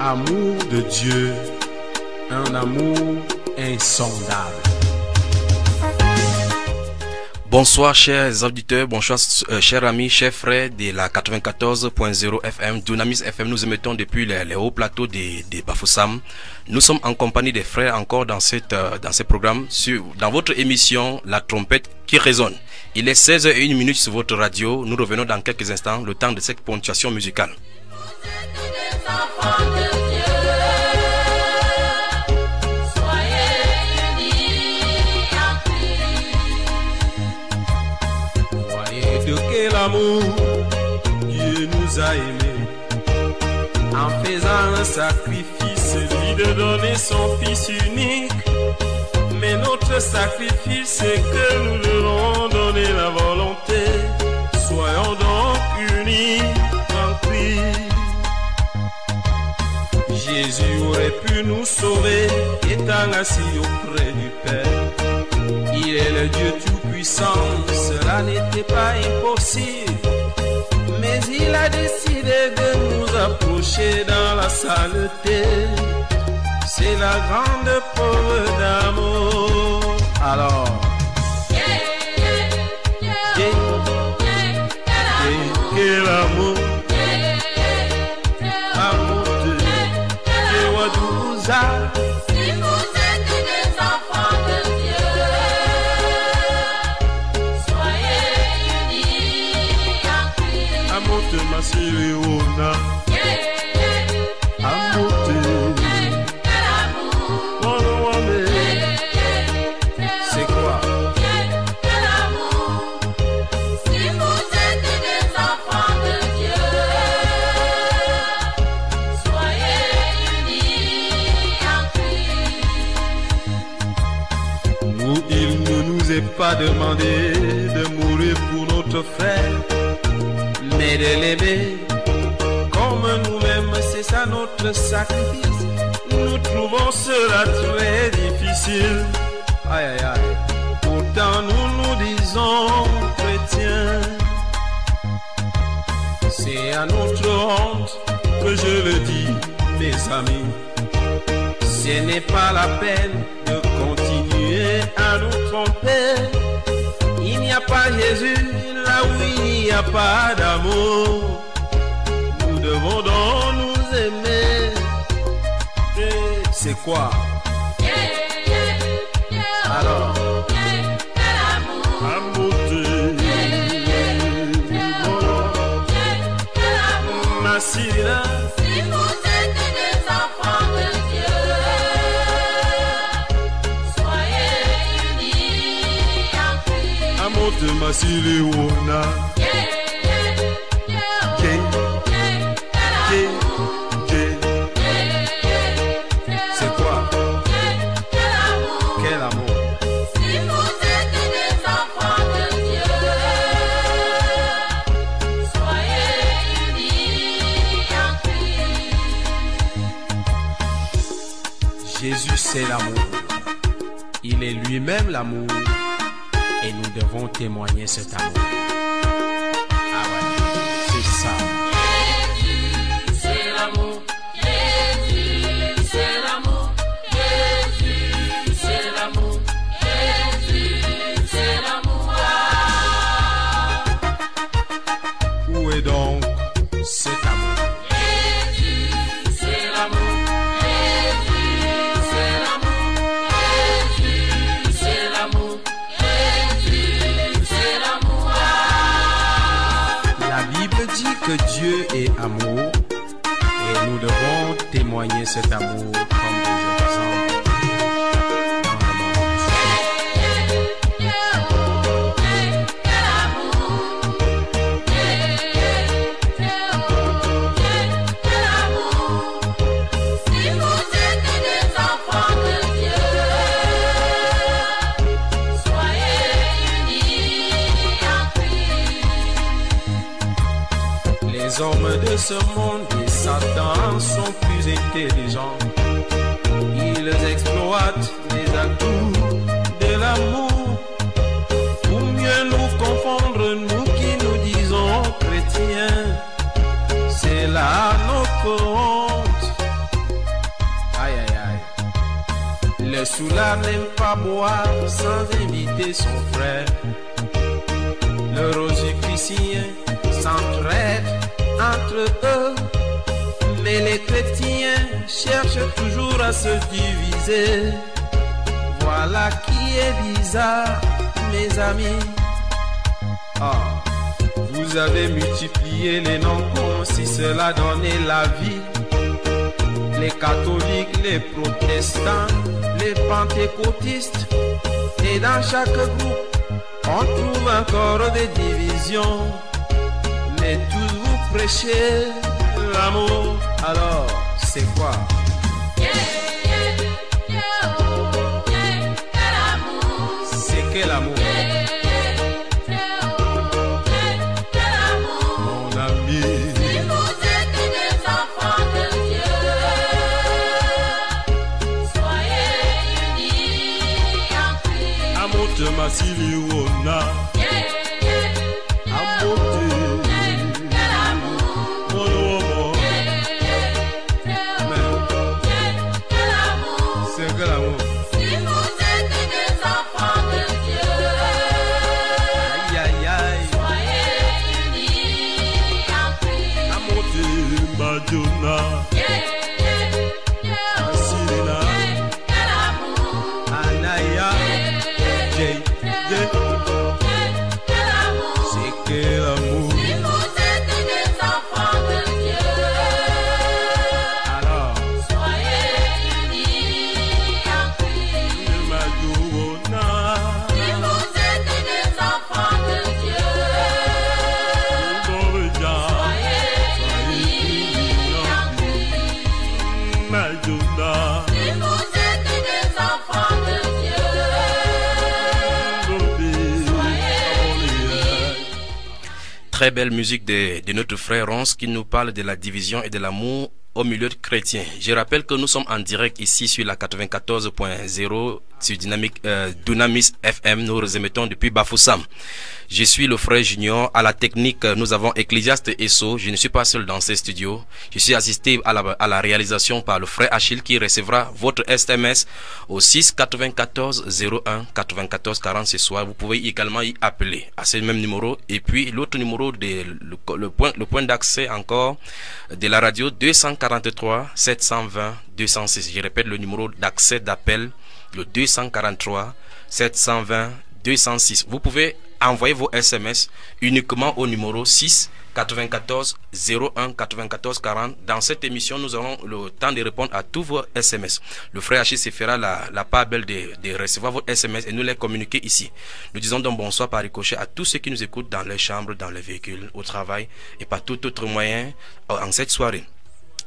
Amour de Dieu, un amour insondable. Bonsoir chers auditeurs, bonsoir chers amis, chers frères de la 94.0 FM, Dunamis FM. Nous émettons depuis les hauts plateaux de Bafoussam. Nous sommes en compagnie des frères encore dans ce programme, dans votre émission La Trompette qui résonne. Il est 16h01 sur votre radio. Nous revenons dans quelques instants, le temps de cette ponctuation musicale. L'amour, Dieu nous a aimés en faisant un sacrifice, lui de donner son Fils unique. Mais notre sacrifice, c'est que nous devons donner la volonté. Soyons donc unis en Christ. Jésus aurait pu nous sauver, étant assis auprès du Père. Il est le Dieu tout-puissant, cela n'était pas impossible. Mais il a décidé de nous approcher dans la saleté. C'est la grande preuve d'amour. Alors, quel amour, amour de Wadouza. Masiliona amote c'est quoi? Si vous êtes des enfants de Dieu, soyez unis en Christ. Nous, il ne nous est pas demandé de mourir pour notre frère, mais de l'aimer comme nous-mêmes, c'est ça notre sacrifice. Nous trouvons cela très difficile. Aïe aïe aïe. Pourtant nous nous disons chrétiens. C'est à notre honte que je le dis, mes amis. Ce n'est pas la peine de continuer à nous tromper. Il n'y a pas Jésus là où il n'y a pas d'amour. Nous devons donc nous aimer. C'est quoi? Alors, amour de Massila. Si vous êtes des enfants de Dieu, soyez unis en Christ. Amour de Massila. C'est quoi? Quel amour? Si vous êtes des enfants de Dieu, soyez unis en Christ. Jésus c'est l'amour. Il est lui-même l'amour. Et nous devons témoigner cet amour. Ah ouais, c'est ça. Jésus, c'est l'amour. Jésus, c'est l'amour. Jésus, c'est l'amour. Jésus, c'est l'amour. Où est donc cet amour? Jésus, c'est l'amour. Jésus, c'est l'amour. Jésus, c'est l'amour. La Bible dit que Dieu est amour et nous devons témoigner cet amour comme des exemples dans le monde. Si vous êtes des enfants de Dieu, soyez unis en Christ. Les hommes de ce monde et Satan sont plus intelligents. Ils exploitent les atouts de l'amour pour mieux nous confondre, nous qui nous disons chrétiens. C'est là notre honte. frère n'aime pas boire sans inviter son frère. Le Rosicrucien s'entraide entre eux, mais les chrétiens cherchent toujours à se diviser. Voilà qui est bizarre, mes amis. Ah, vous avez multiplié les noms comme si cela donnait la vie. Les catholiques, les protestants, les pentecôtistes. Et dans chaque groupe, on trouve encore des divisions. Mais tous vous prêchez l'amour. Alors, c'est quoi? C'est quel amour? Mon ami. Si vous êtes des enfants de Dieu, soyez unis en Christ. Amour de ma Siliona. Amour de mon homme. C'est quel amour? Si vous êtes des enfants de Dieu, Aïe aïe aïe. soyez unis en Christ. Amour de Madonna. Sirena. Anaya. Jay. C'est quel amour? Si vous êtes des enfants de Dieu, Alors, soyez unis en Christ. Madonna. Si vous êtes des enfants de Dieu, soyez unis en Christ. Madonna. Si vous êtes des enfants de Dieu, Très belle musique de notre frère Ronce qui nous parle de la division et de l'amour au milieu de chrétiens. Je rappelle que nous sommes en direct ici sur la 94.0 sur Dunamis FM. Nous émettons depuis Bafoussam. Je suis le frère Junior. À la technique, nous avons Ecclésiaste Esso. Je ne suis pas seul dans ces studios. Je suis assisté à la réalisation par le frère Achille qui recevra votre SMS au 6 94 01 94 40 ce soir. Vous pouvez également y appeler à ce même numéro. Et puis l'autre numéro, le point d'accès encore de la radio 243 720 206. Je répète le numéro d'accès d'appel, le 243 720 206. Vous pouvez envoyer vos SMS uniquement au numéro 6 94 01 94 40. Dans cette émission, nous aurons le temps de répondre à tous vos SMS. Le frère Achille se fera la part belle de recevoir vos SMS et nous les communiquer ici. Nous disons donc bonsoir par ricochet à tous ceux qui nous écoutent dans les chambres, dans les véhicules, au travail et par tout autre moyen en cette soirée.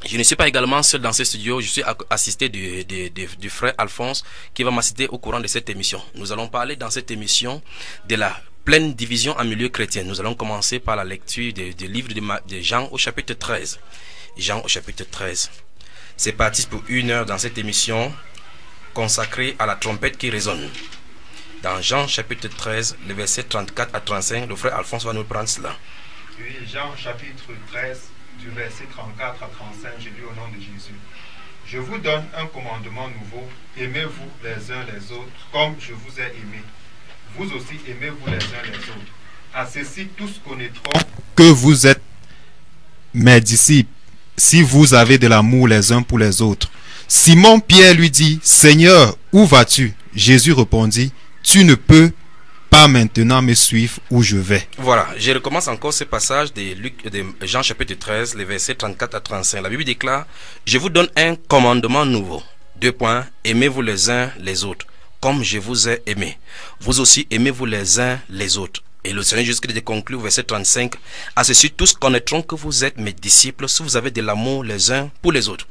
Je ne suis pas également seul dans ce studio, je suis assisté du frère Alphonse qui va m'assister au courant de cette émission. Nous allons parler dans cette émission de la pleine division en milieu chrétien. Nous allons commencer par la lecture du livre de Jean au chapitre 13. Jean au chapitre 13. C'est parti pour 1 heure dans cette émission consacrée à la trompette qui résonne. Dans Jean chapitre 13, le verset 34 à 35, le frère Alphonse va nous prendre cela. Oui, Jean chapitre 13, du verset 34 à 35, je lis au nom de Jésus. Je vous donne un commandement nouveau, aimez-vous les uns les autres, comme je vous ai aimé. Vous aussi aimez-vous les uns les autres. À ceci, tous connaîtront que vous êtes mes disciples, si vous avez de l'amour les uns pour les autres. Simon-Pierre lui dit, Seigneur, où vas-tu? Jésus répondit, tu ne peux pas maintenant me suivre où je vais. Voilà, je recommence encore ce passage de Jean chapitre 13, les versets 34 à 35. La Bible déclare, je vous donne un commandement nouveau. 2 points, aimez-vous les uns les autres, comme je vous ai aimé. Vous aussi aimez-vous les uns les autres. Et le Seigneur jusqu'à de conclure, verset 35, à ceci tous connaîtront que vous êtes mes disciples si vous avez de l'amour les uns pour les autres.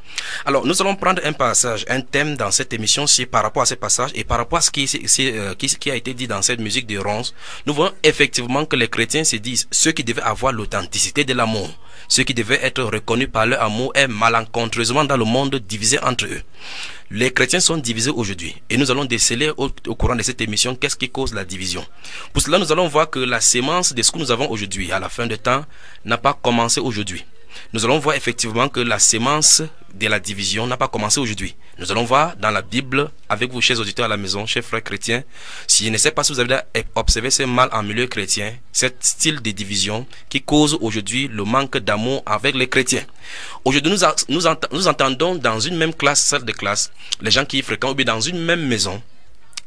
Alors nous allons prendre un passage, un thème dans cette émission-ci par rapport à ce passage et par rapport à ce qui a été dit dans cette musique de Ronce. Nous voyons effectivement que les chrétiens se disent, ceux qui devaient avoir l'authenticité de l'amour, ceux qui devaient être reconnus par leur amour est malencontreusement dans le monde divisé entre eux. Les chrétiens sont divisés aujourd'hui et nous allons déceler au courant de cette émission qu'est-ce qui cause la division. Pour cela, nous allons voir que la sémence de ce que nous avons aujourd'hui à la fin de temps n'a pas commencé aujourd'hui. nous allons voir effectivement que la sémence de la division n'a pas commencé aujourd'hui. Nous allons voir dans la Bible, avec vous, chers auditeurs à la maison, chers frères chrétiens, si je ne sais pas si vous avez observé ce mal en milieu chrétien, ce style de division qui cause aujourd'hui le manque d'amour avec les chrétiens. Aujourd'hui, nous entendons dans une même classe, salle de classe, les gens qui fréquentent, ou bien dans une même maison,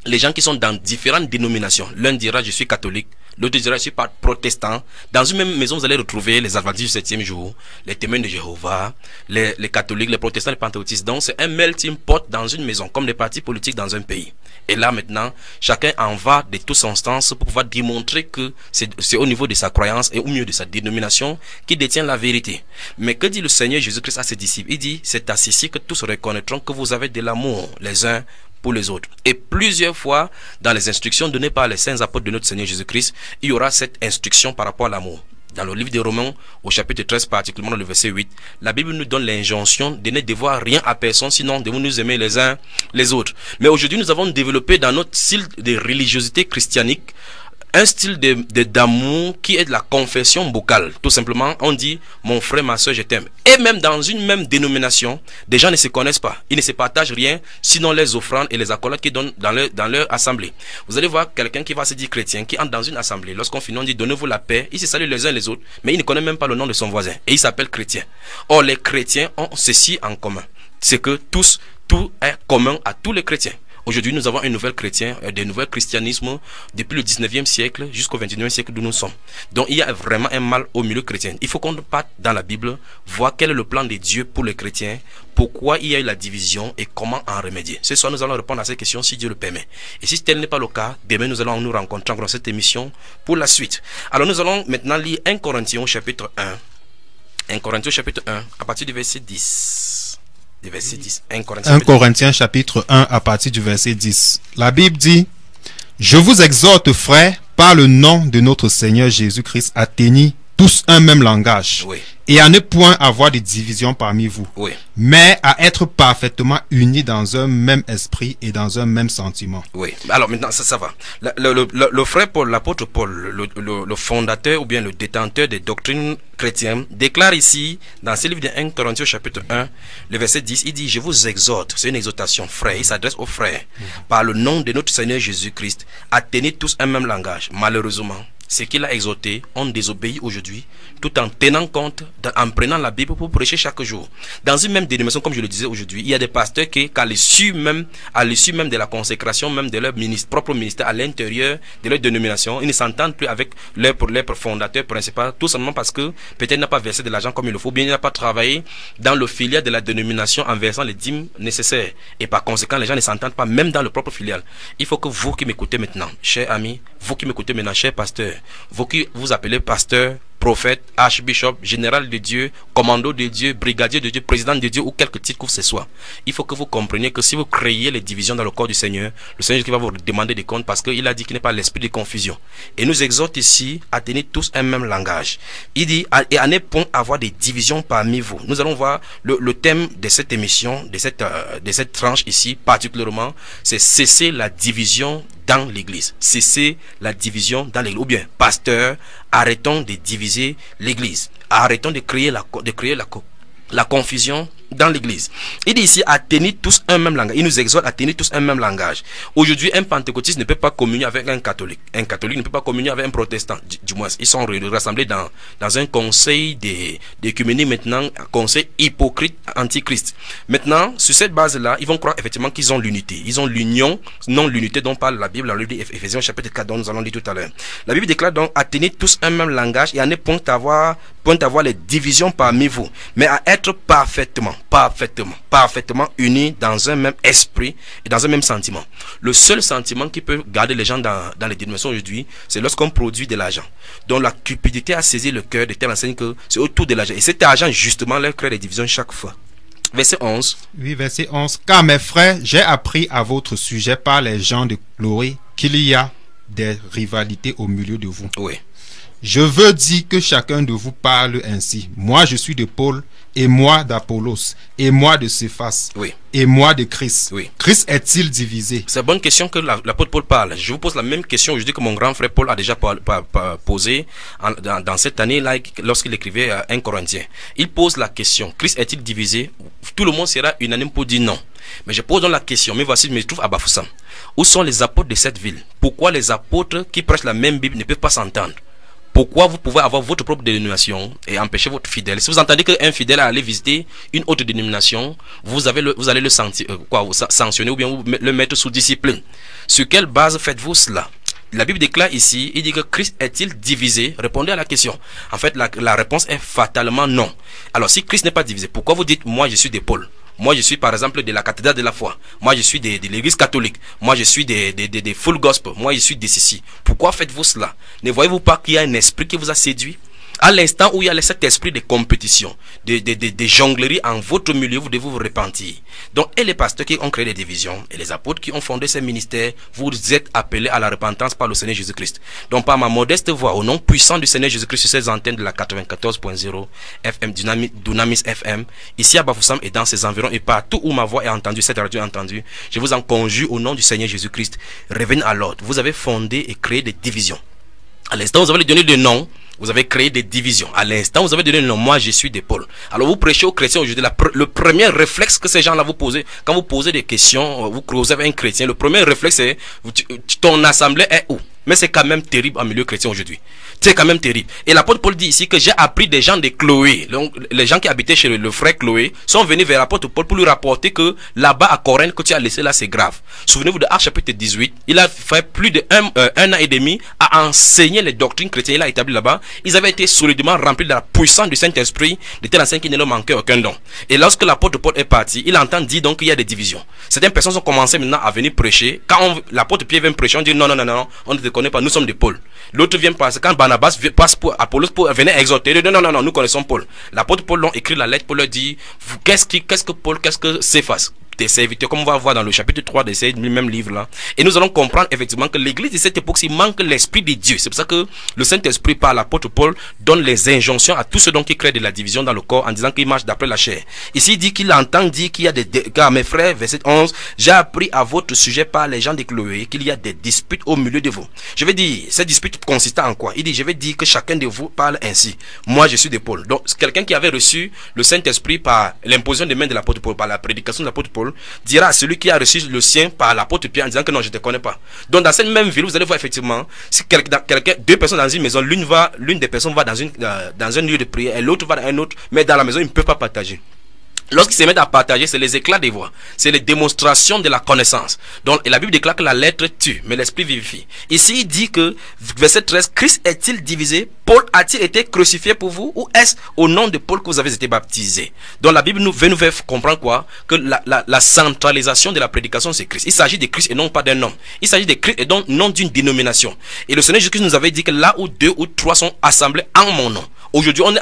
les gens qui sont dans différentes dénominations. L'un dira je suis catholique, l'autre dira je suis protestant. Dans une même maison, vous allez retrouver les adventistes du 7e jour, les témoins de Jéhovah, les catholiques, les protestants, les pentecôtistes. Donc c'est un melting pot dans une maison, comme les partis politiques dans un pays. Et là maintenant, chacun en va de toutes instances pour pouvoir démontrer que c'est au niveau de sa croyance et au mieux de sa dénomination qui détient la vérité. Mais que dit le Seigneur Jésus-Christ à ses disciples? Il dit, c'est à ceci que tous reconnaîtront que vous avez de l'amour les uns pour les autres. Et plusieurs fois, dans les instructions données par les saints apôtres de notre Seigneur Jésus-Christ, il y aura cette instruction par rapport à l'amour. Dans le livre des Romains, au chapitre 13, particulièrement dans le verset 8, la Bible nous donne l'injonction de ne devoir rien à personne, sinon de nous aimer les uns les autres. Mais aujourd'hui, nous avons développé dans notre style de religiosité christianique un style d'amour qui est de la confession vocale. Tout simplement, on dit mon frère, ma soeur, je t'aime. Et même dans une même dénomination, des gens ne se connaissent pas. Ils ne se partagent rien, sinon les offrandes et les accolades qu'ils donnent dans leur assemblée. Vous allez voir quelqu'un qui va se dire chrétien, qui entre dans une assemblée. Lorsqu'on finit, on dit donnez-vous la paix. Ils se saluent les uns les autres, mais il ne connaît même pas le nom de son voisin. Et il s'appelle chrétien. Or, les chrétiens ont ceci en commun. C'est que tout est commun à tous les chrétiens. Aujourd'hui, nous avons un nouvel chrétien, des nouveaux christianismes depuis le 19e siècle jusqu'au 21e siècle d'où nous sommes. Donc, il y a vraiment un mal au milieu chrétien. Il faut qu'on parte dans la Bible, voir quel est le plan de Dieu pour les chrétiens, pourquoi il y a eu la division et comment en remédier. Ce soir, nous allons répondre à ces questions si Dieu le permet. Et si tel n'est pas le cas, demain, nous allons nous rencontrer dans cette émission pour la suite. Alors, nous allons maintenant lire 1 Corinthiens chapitre 1. 1 Corinthiens chapitre 1, à partir du verset 10. Du verset 10. 1 Corinthiens chapitre 1 à partir du verset 10. La Bible dit: Je vous exhorte, frères, par le nom de notre Seigneur Jésus-Christ, à tenir tous un même langage, oui, et à ne point avoir de division parmi vous, oui, mais à être parfaitement unis dans un même esprit et dans un même sentiment. Oui. Alors maintenant, ça va. Le frère Paul, l'apôtre Paul, le fondateur ou bien le détenteur des doctrines chrétiennes, déclare ici, dans ce livre de 1 Corinthiens chapitre 1, le verset 10, il dit, je vous exhorte, c'est une exhortation, frère, il s'adresse aux frères, par le nom de notre Seigneur Jésus-Christ, à tenir tous un même langage. Malheureusement, ce qu'il a exhorté, on désobéit aujourd'hui, tout en tenant compte, en prenant la Bible pour prêcher chaque jour. Dans une même dénomination, comme je le disais aujourd'hui, il y a des pasteurs qui, qu'à l'issue même de la consécration, même de leur propre ministère à l'intérieur de leur dénomination, ils ne s'entendent plus avec leur fondateur principal, tout simplement parce que peut-être il n'a pas versé de l'argent comme il le faut, bien il n'a pas travaillé dans le filial de la dénomination en versant les dîmes nécessaires. Et par conséquent, les gens ne s'entendent pas, même dans le propre filial. Il faut que vous qui m'écoutez maintenant, chers amis, vous qui m'écoutez maintenant, chers pasteurs, vous qui vous appelez pasteur, prophète, archbishop, général de Dieu, commando de Dieu, brigadier de Dieu, président de Dieu ou quelque titre que ce soit, il faut que vous compreniez que si vous créez les divisions dans le corps du Seigneur, le Seigneur qui va vous demander des comptes parce qu'il a dit qu'il n'est pas l'esprit de confusion. Et nous exhorte ici à tenir tous un même langage. Il dit, et à ne point avoir des divisions parmi vous. Nous allons voir le thème de cette émission, de cette tranche ici particulièrement, c'est cesser la division dans l'église. Cesser la division dans l'église. Ou bien, pasteur, arrêtons de diviser l'église. Arrêtons de créer la confusion dans l'église. Il dit ici à tenir tous un même langage. Il nous exhorte à tenir tous un même langage. Aujourd'hui, un pentecôtiste ne peut pas communier avec un catholique. Un catholique ne peut pas communier avec un protestant. Du moins, ils sont rassemblés dans un conseil d'écuménie maintenant, un conseil hypocrite antichrist. Maintenant, sur cette base-là, ils vont croire effectivement qu'ils ont l'unité. Ils ont l'union, non l'unité dont parle la Bible dans le livre d'Éphésiens chapitre 4 dont nous allons lire tout à l'heure. La Bible déclare donc à tenir tous un même langage et à ne point avoir les divisions parmi vous, mais à être parfaitement unis dans un même esprit et dans un même sentiment. Le seul sentiment qui peut garder les gens dans les dénominations aujourd'hui, c'est lorsqu'on produit de l'argent. Donc la cupidité a saisi le cœur de telle enseigne que c'est autour de l'argent. Et cet argent justement leur crée des divisions chaque fois. Verset 11. Oui, verset 11. Car mes frères, j'ai appris à votre sujet par les gens de Chloé qu'il y a des rivalités au milieu de vous. Oui. Je veux dire que chacun de vous parle ainsi. Moi, je suis de Paul, et moi d'Apollos, et moi de Céphas, Oui. et moi de Christ. Oui. Christ est-il divisé? C'est une bonne question que l'apôtre Paul parle. Je vous pose la même question aujourd'hui que mon grand frère Paul a déjà posée dans cette année-là lorsqu'il écrivait 1 Corinthiens. Il pose la question, Christ est-il divisé? Tout le monde sera unanime pour dire non. Mais je pose donc la question, mais voici, je me trouve à Bafoussam. Où sont les apôtres de cette ville? Pourquoi les apôtres qui prêchent la même Bible ne peuvent pas s'entendre? Pourquoi vous pouvez avoir votre propre dénomination et empêcher votre fidèle? Si vous entendez qu'un fidèle a allé visiter une autre dénomination, vous allez le sanctionner ou bien le mettre sous discipline. Sur quelle base faites-vous cela? La Bible déclare ici, il dit que Christ est-il divisé? Répondez à la question. En fait, la réponse est fatalement non. Alors, si Christ n'est pas divisé, pourquoi vous dites, moi je suis des Paul? Moi je suis par exemple de la cathédrale de la foi. Moi je suis de l'église catholique. Moi je suis des full gospel. Moi je suis de ceci. Pourquoi faites-vous cela? Ne voyez-vous pas qu'il y a un esprit qui vous a séduit? À l'instant où il y a cet esprit de compétition, de jonglerie en votre milieu, vous devez vous repentir. Donc, et les pasteurs qui ont créé des divisions, et les apôtres qui ont fondé ces ministères, vous êtes appelés à la repentance par le Seigneur Jésus-Christ. Donc, par ma modeste voix, au nom puissant du Seigneur Jésus-Christ sur ces antennes de la 94.0 FM, Dunamis FM, ici à Bafoussam et dans ses environs, et partout où ma voix est entendue, cette radio est entendue, je vous en conjure au nom du Seigneur Jésus-Christ, revenez à l'ordre. Vous avez fondé et créé des divisions. À l'instant, vous avez donné des noms. Vous avez créé des divisions. À l'instant, vous avez donné le nom. Moi, je suis des Paul. Alors, vous prêchez aux chrétiens aujourd'hui. Le premier réflexe que ces gens-là vous posent, quand vous posez des questions, vous causez avec un chrétien, le premier réflexe, c'est ton assemblée est où? Mais c'est quand même terrible en milieu chrétien aujourd'hui. C'est quand même terrible. Et l'apôtre Paul dit ici que j'ai appris des gens de Chloé. Donc, les gens qui habitaient chez le frère Chloé sont venus vers l'apôtre Paul pour lui rapporter que là-bas à Corinthe, que tu as laissé là, c'est grave. Souvenez-vous de Actes chapitre 18. Il a fait plus de un an et demi à enseigner les doctrines chrétiennes. Il a établi là-bas. Ils avaient été solidement remplis de la puissance du Saint-Esprit, de tel enseigne qu'il ne leur manquait aucun don. Et lorsque l'apôtre Paul est parti, il entend dire donc qu'il y a des divisions. Certaines personnes ont commencé maintenant à venir prêcher. Quand l'apôtre Pierre vient prêcher, on dit non, on ne te connaît pas, nous sommes des Paul. L'autre vient passer, quand Barnabas passe pour Apollos pour venir exhorter, non, nous connaissons Paul. L'apôtre Paul leur écrit la lettre pour leur dire, qu'est-ce que Paul, qu'est-ce que Céphas? Des serviteurs, comme on va voir dans le chapitre 3 de ces mêmes livres-là. Et nous allons comprendre effectivement que l'église de cette époque, il manque l'esprit de Dieu. C'est pour ça que le Saint-Esprit, par l'apôtre Paul, donne les injonctions à tous ceux qui créent de la division dans le corps en disant qu'ils marchent d'après la chair. Ici, il dit qu'il entend dire qu'il y a car mes frères, verset 11, j'ai appris à votre sujet par les gens de Chloé qu'il y a des disputes au milieu de vous. Je vais dire, ces disputes consistent en quoi? Il dit, je vais dire que chacun de vous parle ainsi. Moi, je suis de Paul. Donc, quelqu'un qui avait reçu le Saint-Esprit par l'imposition des mains de l'apôtre Paul, par la prédication de l'apôtre Paul, dira à celui qui a reçu le sien par l'apôtre Pierre en disant que non, je ne te connais pas. Donc dans cette même ville, vous allez voir effectivement, si deux personnes dans une maison, l'une des personnes va dans un lieu de prière et l'autre va dans un autre, mais dans la maison, ils ne peuvent pas partager. Lorsqu'ils se mettent à partager, c'est les éclats des voix. C'est les démonstrations de la connaissance. Donc, et la Bible déclare que la lettre tue, mais l'esprit vivifie. Ici, il dit que, verset 13, Christ est-il divisé? Paul a-t-il été crucifié pour vous? Ou est-ce au nom de Paul que vous avez été baptisés? Donc, la Bible nous fait comprendre quoi? Que la centralisation de la prédication, c'est Christ. Il s'agit de Christ et non pas d'un homme. Il s'agit de Christ et non d'une dénomination. Et le Seigneur Jésus-Christ nous avait dit que là où 2 ou 3 sont assemblés en mon nom. Aujourd'hui, on est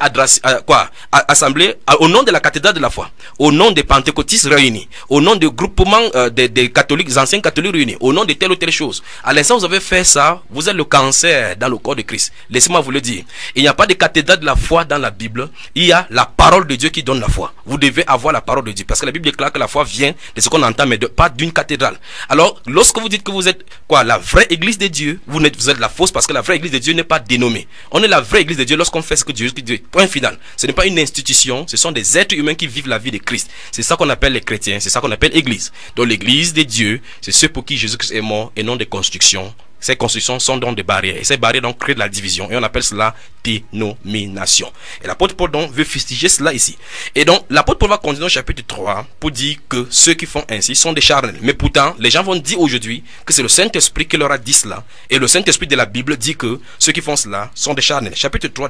assemblés au nom de la cathédrale de la foi, au nom des pentecôtistes réunis, au nom du groupement des catholiques, des anciens catholiques réunis, au nom de telle ou telle chose. À l'instant où vous avez fait ça, vous êtes le cancer dans le corps de Christ. Laissez-moi vous le dire. Il n'y a pas de cathédrale de la foi dans la Bible. Il y a la parole de Dieu qui donne la foi. Vous devez avoir la parole de Dieu. Parce que la Bible déclare que la foi vient de ce qu'on entend, mais pas d'une cathédrale. Alors, lorsque vous dites que vous êtes la vraie église de Dieu, vous êtes la fausse, parce que la vraie église de Dieu n'est pas dénommée. On est la vraie église de Dieu lorsqu'on fait ce que Dieu dit. Point final. Ce n'est pas une institution, ce sont des êtres humains qui vivent la vie de Christ. C'est ça qu'on appelle les chrétiens, c'est ça qu'on appelle église. Donc l'église de Dieu, c'est ceux pour qui Jésus-Christ est mort et non des constructions. Ces constructions sont donc des barrières. Et ces barrières donc créent de la division. Et on appelle cela dénomination. Et l'apôtre Paul donc veut fustiger cela ici. Et donc l'apôtre Paul va continuer au chapitre 3 pour dire que ceux qui font ainsi sont des charnels. Mais pourtant, les gens vont dire aujourd'hui que c'est le Saint-Esprit qui leur a dit cela. Et le Saint-Esprit de la Bible dit que ceux qui font cela sont des charnels. Chapitre 3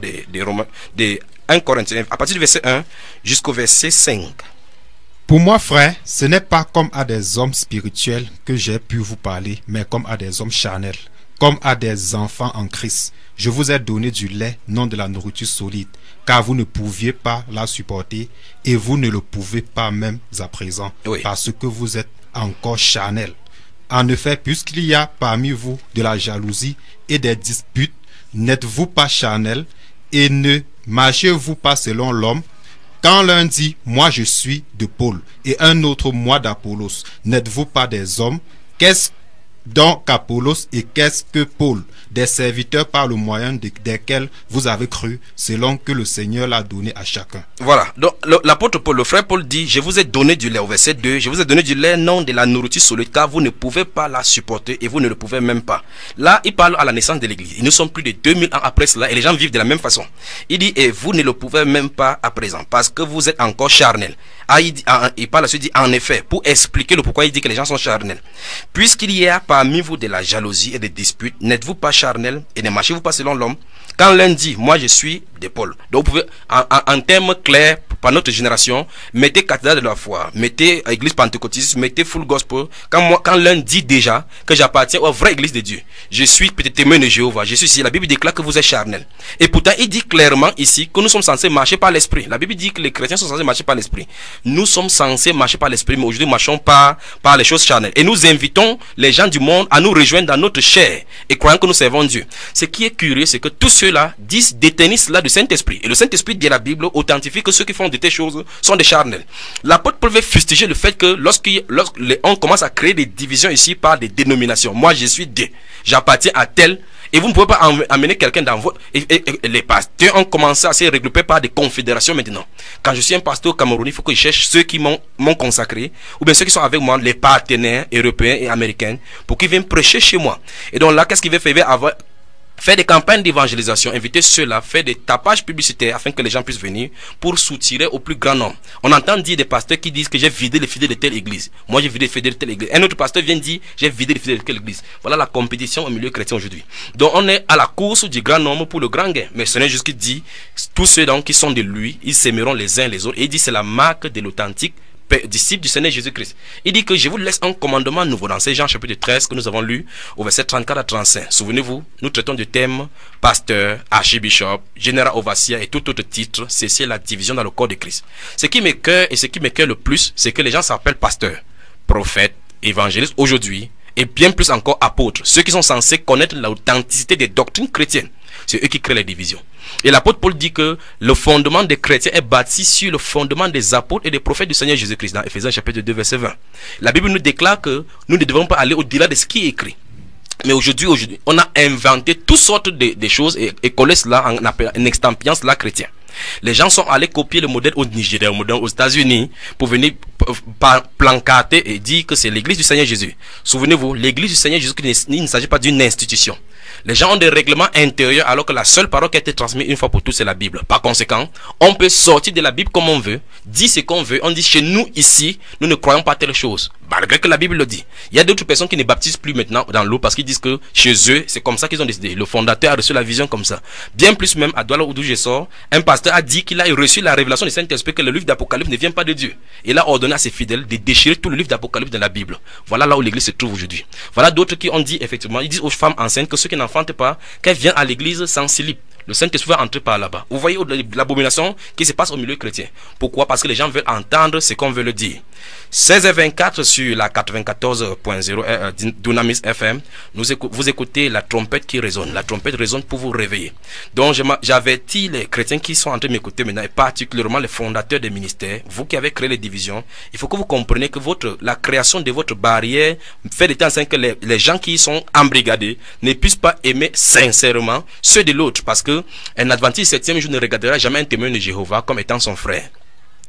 des 1 Corinthiens, à partir du verset 1 jusqu'au verset 5. Pour moi, frère, ce n'est pas comme à des hommes spirituels que j'ai pu vous parler, mais comme à des hommes charnels, comme à des enfants en Christ. Je vous ai donné du lait, non de la nourriture solide, car vous ne pouviez pas la supporter, et vous ne le pouvez pas même à présent, oui, parce que vous êtes encore charnels. En effet, puisqu'il y a parmi vous de la jalousie et des disputes, n'êtes-vous pas charnels, et ne marchez-vous pas selon l'homme? Quand l'un dit « moi je suis de Paul » et un autre « moi d'Apollos », n'êtes-vous pas des hommes? Qu'est-ce donc Apollos et qu'est-ce que Paul? Des serviteurs par le moyen desquels vous avez cru, selon que le Seigneur l'a donné à chacun. Voilà, donc l'apôtre Paul, le frère Paul dit, je vous ai donné du lait, au verset 2, je vous ai donné du lait, non de la nourriture solide, car vous ne pouvez pas la supporter et vous ne le pouvez même pas. Là, il parle à la naissance de l'église. Nous sommes plus de 2000 ans après cela et les gens vivent de la même façon. Il dit, et vous ne le pouvez même pas à présent, parce que vous êtes encore charnel. Il parle ensuite, dit, en effet, pour expliquer le pourquoi il dit que les gens sont charnels. Puisqu'il y a parmi vous de la jalousie et des disputes, n'êtes-vous pas charnel et ne marchez-vous pas selon l'homme? Quand l'un dit, moi je suis de Paul. Donc vous pouvez, en termes clairs, par notre génération, mettez cathédrale de la foi, mettez église pentecôtiste, mettez full gospel. Quand l'un dit déjà que j'appartiens aux vraies églises de Dieu, je suis peut-être témoin de Jéhovah, je suis ici, la Bible déclare que vous êtes charnel. Et pourtant, il dit clairement ici que nous sommes censés marcher par l'esprit. La Bible dit que les chrétiens sont censés marcher par l'esprit. Nous sommes censés marcher par l'esprit, mais aujourd'hui, marchons par les choses charnelles. Et nous invitons les gens du monde à nous rejoindre dans notre chair et croyant que nous servons Dieu. Ce qui est curieux, c'est que tous ceux-là disent détenir cela du Saint-Esprit. Et le Saint-Esprit dit la Bible authentifie que ceux qui font de telles choses sont des charnels. L'apôtre Paul veut fustiger le fait que lorsqu'on commence à créer des divisions ici par des dénominations, moi je suis j'appartiens à tel, et vous ne pouvez pas amener quelqu'un dans votre... Et les pasteurs ont commencé à se regrouper par des confédérations maintenant. Quand je suis un pasteur camerounais, il faut que je cherche ceux qui m'ont consacré, ou bien ceux qui sont avec moi, les partenaires européens et américains, pour qu'ils viennent prêcher chez moi. Et donc là, qu'est-ce qu'il veut faire? Faire des campagnes d'évangélisation, inviter ceux-là, faire des tapages publicitaires afin que les gens puissent venir pour soutirer au plus grand nombre. On entend dire des pasteurs qui disent que j'ai vidé les fidèles de telle église. Moi j'ai vidé les fidèles de telle église. Un autre pasteur vient dire j'ai vidé les fidèles de telle église. Voilà la compétition au milieu chrétien aujourd'hui. Donc on est à la course du grand nombre pour le grand gain. Mais ce n'est juste qu'il dit, tous ceux donc qui sont de lui, ils s'aimeront les uns les autres. Et il dit c'est la marque de l'authentique disciple du Seigneur Jésus-Christ. Il dit que je vous laisse un commandement nouveau dans Jean chapitre 13 que nous avons lu au verset 34 à 35. Souvenez-vous, nous traitons du thème pasteur, archibishop, général overseer et tout autre titre. C'est la division dans le corps de Christ. Ce qui m'écoeure et ce qui m'écoeure le plus, c'est que les gens s'appellent pasteurs, prophètes, évangélistes aujourd'hui et bien plus encore apôtres. Ceux qui sont censés connaître l'authenticité des doctrines chrétiennes. C'est eux qui créent les divisions. Et l'apôtre Paul dit que le fondement des chrétiens est bâti sur le fondement des apôtres et des prophètes du Seigneur Jésus-Christ dans Ephésiens chapitre 2 verset 20. La Bible nous déclare que nous ne devons pas aller au-delà de ce qui est écrit. Mais aujourd'hui, on a inventé toutes sortes de choses et collé cela en extampiant cela chrétien. Les gens sont allés copier le modèle au Nigeria, le modèle aux États-Unis pour venir plancarter et dire que c'est l'église du Seigneur Jésus. Souvenez-vous, l'église du Seigneur Jésus, il ne s'agit pas d'une institution. Les gens ont des règlements intérieurs alors que la seule parole qui a été transmise une fois pour toutes c'est la Bible. Par conséquent, on peut sortir de la Bible comme on veut, dire ce qu'on veut. On dit chez nous ici, nous ne croyons pas telle chose. Malgré que la Bible le dit. Il y a d'autres personnes qui ne baptisent plus maintenant dans l'eau parce qu'ils disent que chez eux, c'est comme ça qu'ils ont décidé. Le fondateur a reçu la vision comme ça. Bien plus même, à Douala d'où je sors, un pasteur a dit qu'il a reçu la révélation du Saint-Esprit que le livre d'Apocalypse ne vient pas de Dieu. Et il a ordonné à ses fidèles de déchirer tout le livre d'Apocalypse dans la Bible. Voilà là où l'église se trouve aujourd'hui. Voilà d'autres qui ont dit effectivement, ils disent aux femmes enceintes que ceux qui n'enfantent pas, qu'elles viennent à l'église sans slip. Le Saint-Esprit va entrer par là-bas. Vous voyez l'abomination qui se passe au milieu chrétien. Pourquoi? Parce que les gens veulent entendre ce qu'on veut le dire. 16h24 sur la 94.0 Dunamis FM. Vous écoutez la trompette qui résonne. La trompette résonne pour vous réveiller. Donc j'avertis les chrétiens qui sont en train de m'écouter maintenant, et particulièrement les fondateurs des ministères, vous qui avez créé les divisions, il faut que vous compreniez que la création de votre barrière fait de temps en temps que les gens qui sont embrigadés ne puissent pas aimer sincèrement ceux de l'autre, parce que un adventiste 7e jour ne regardera jamais un témoin de Jéhovah comme étant son frère.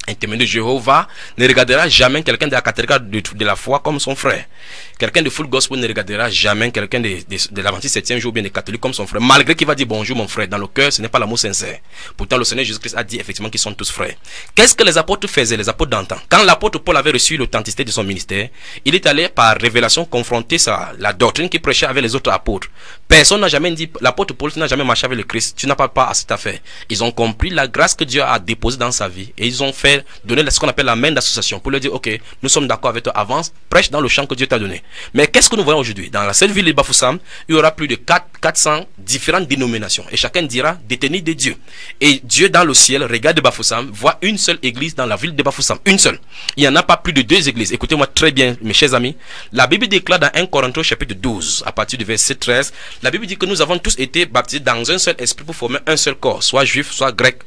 Un témoin de Jéhovah ne regardera jamais quelqu'un de la catégorie de la foi comme son frère. Quelqu'un de full gospel ne regardera jamais quelqu'un de l'adventiste 7e jour bien des catholiques comme son frère. Malgré qu'il va dire bonjour mon frère, dans le cœur ce n'est pas l'amour sincère. Pourtant le Seigneur Jésus-Christ a dit effectivement qu'ils sont tous frères. Qu'est-ce que les apôtres faisaient, les apôtres d'antan? Quand l'apôtre Paul avait reçu l'authenticité de son ministère, il est allé par révélation confronter la doctrine qu'il prêchait avec les autres apôtres. Personne n'a jamais dit, l'apôtre Paul n'a jamais marché avec le Christ, tu n'as pas part à cette affaire. Ils ont compris la grâce que Dieu a déposée dans sa vie et ils ont fait donner ce qu'on appelle la main d'association pour leur dire ok, nous sommes d'accord avec toi, avance, prêche dans le champ que Dieu t'a donné. Mais qu'est-ce que nous voyons aujourd'hui? Dans la seule ville de Bafoussam, il y aura plus de 400 différentes dénominations et chacun dira détenu de Dieu. Et Dieu dans le ciel regarde Bafoussam, voit une seule église dans la ville de Bafoussam, une seule. Il n'y en a pas plus de 2 églises. Écoutez-moi très bien mes chers amis, la Bible déclare dans 1 Corinthiens chapitre 12 à partir du verset 13, la Bible dit que nous avons tous été baptisés dans un seul esprit pour former un seul corps, soit juif, soit grec,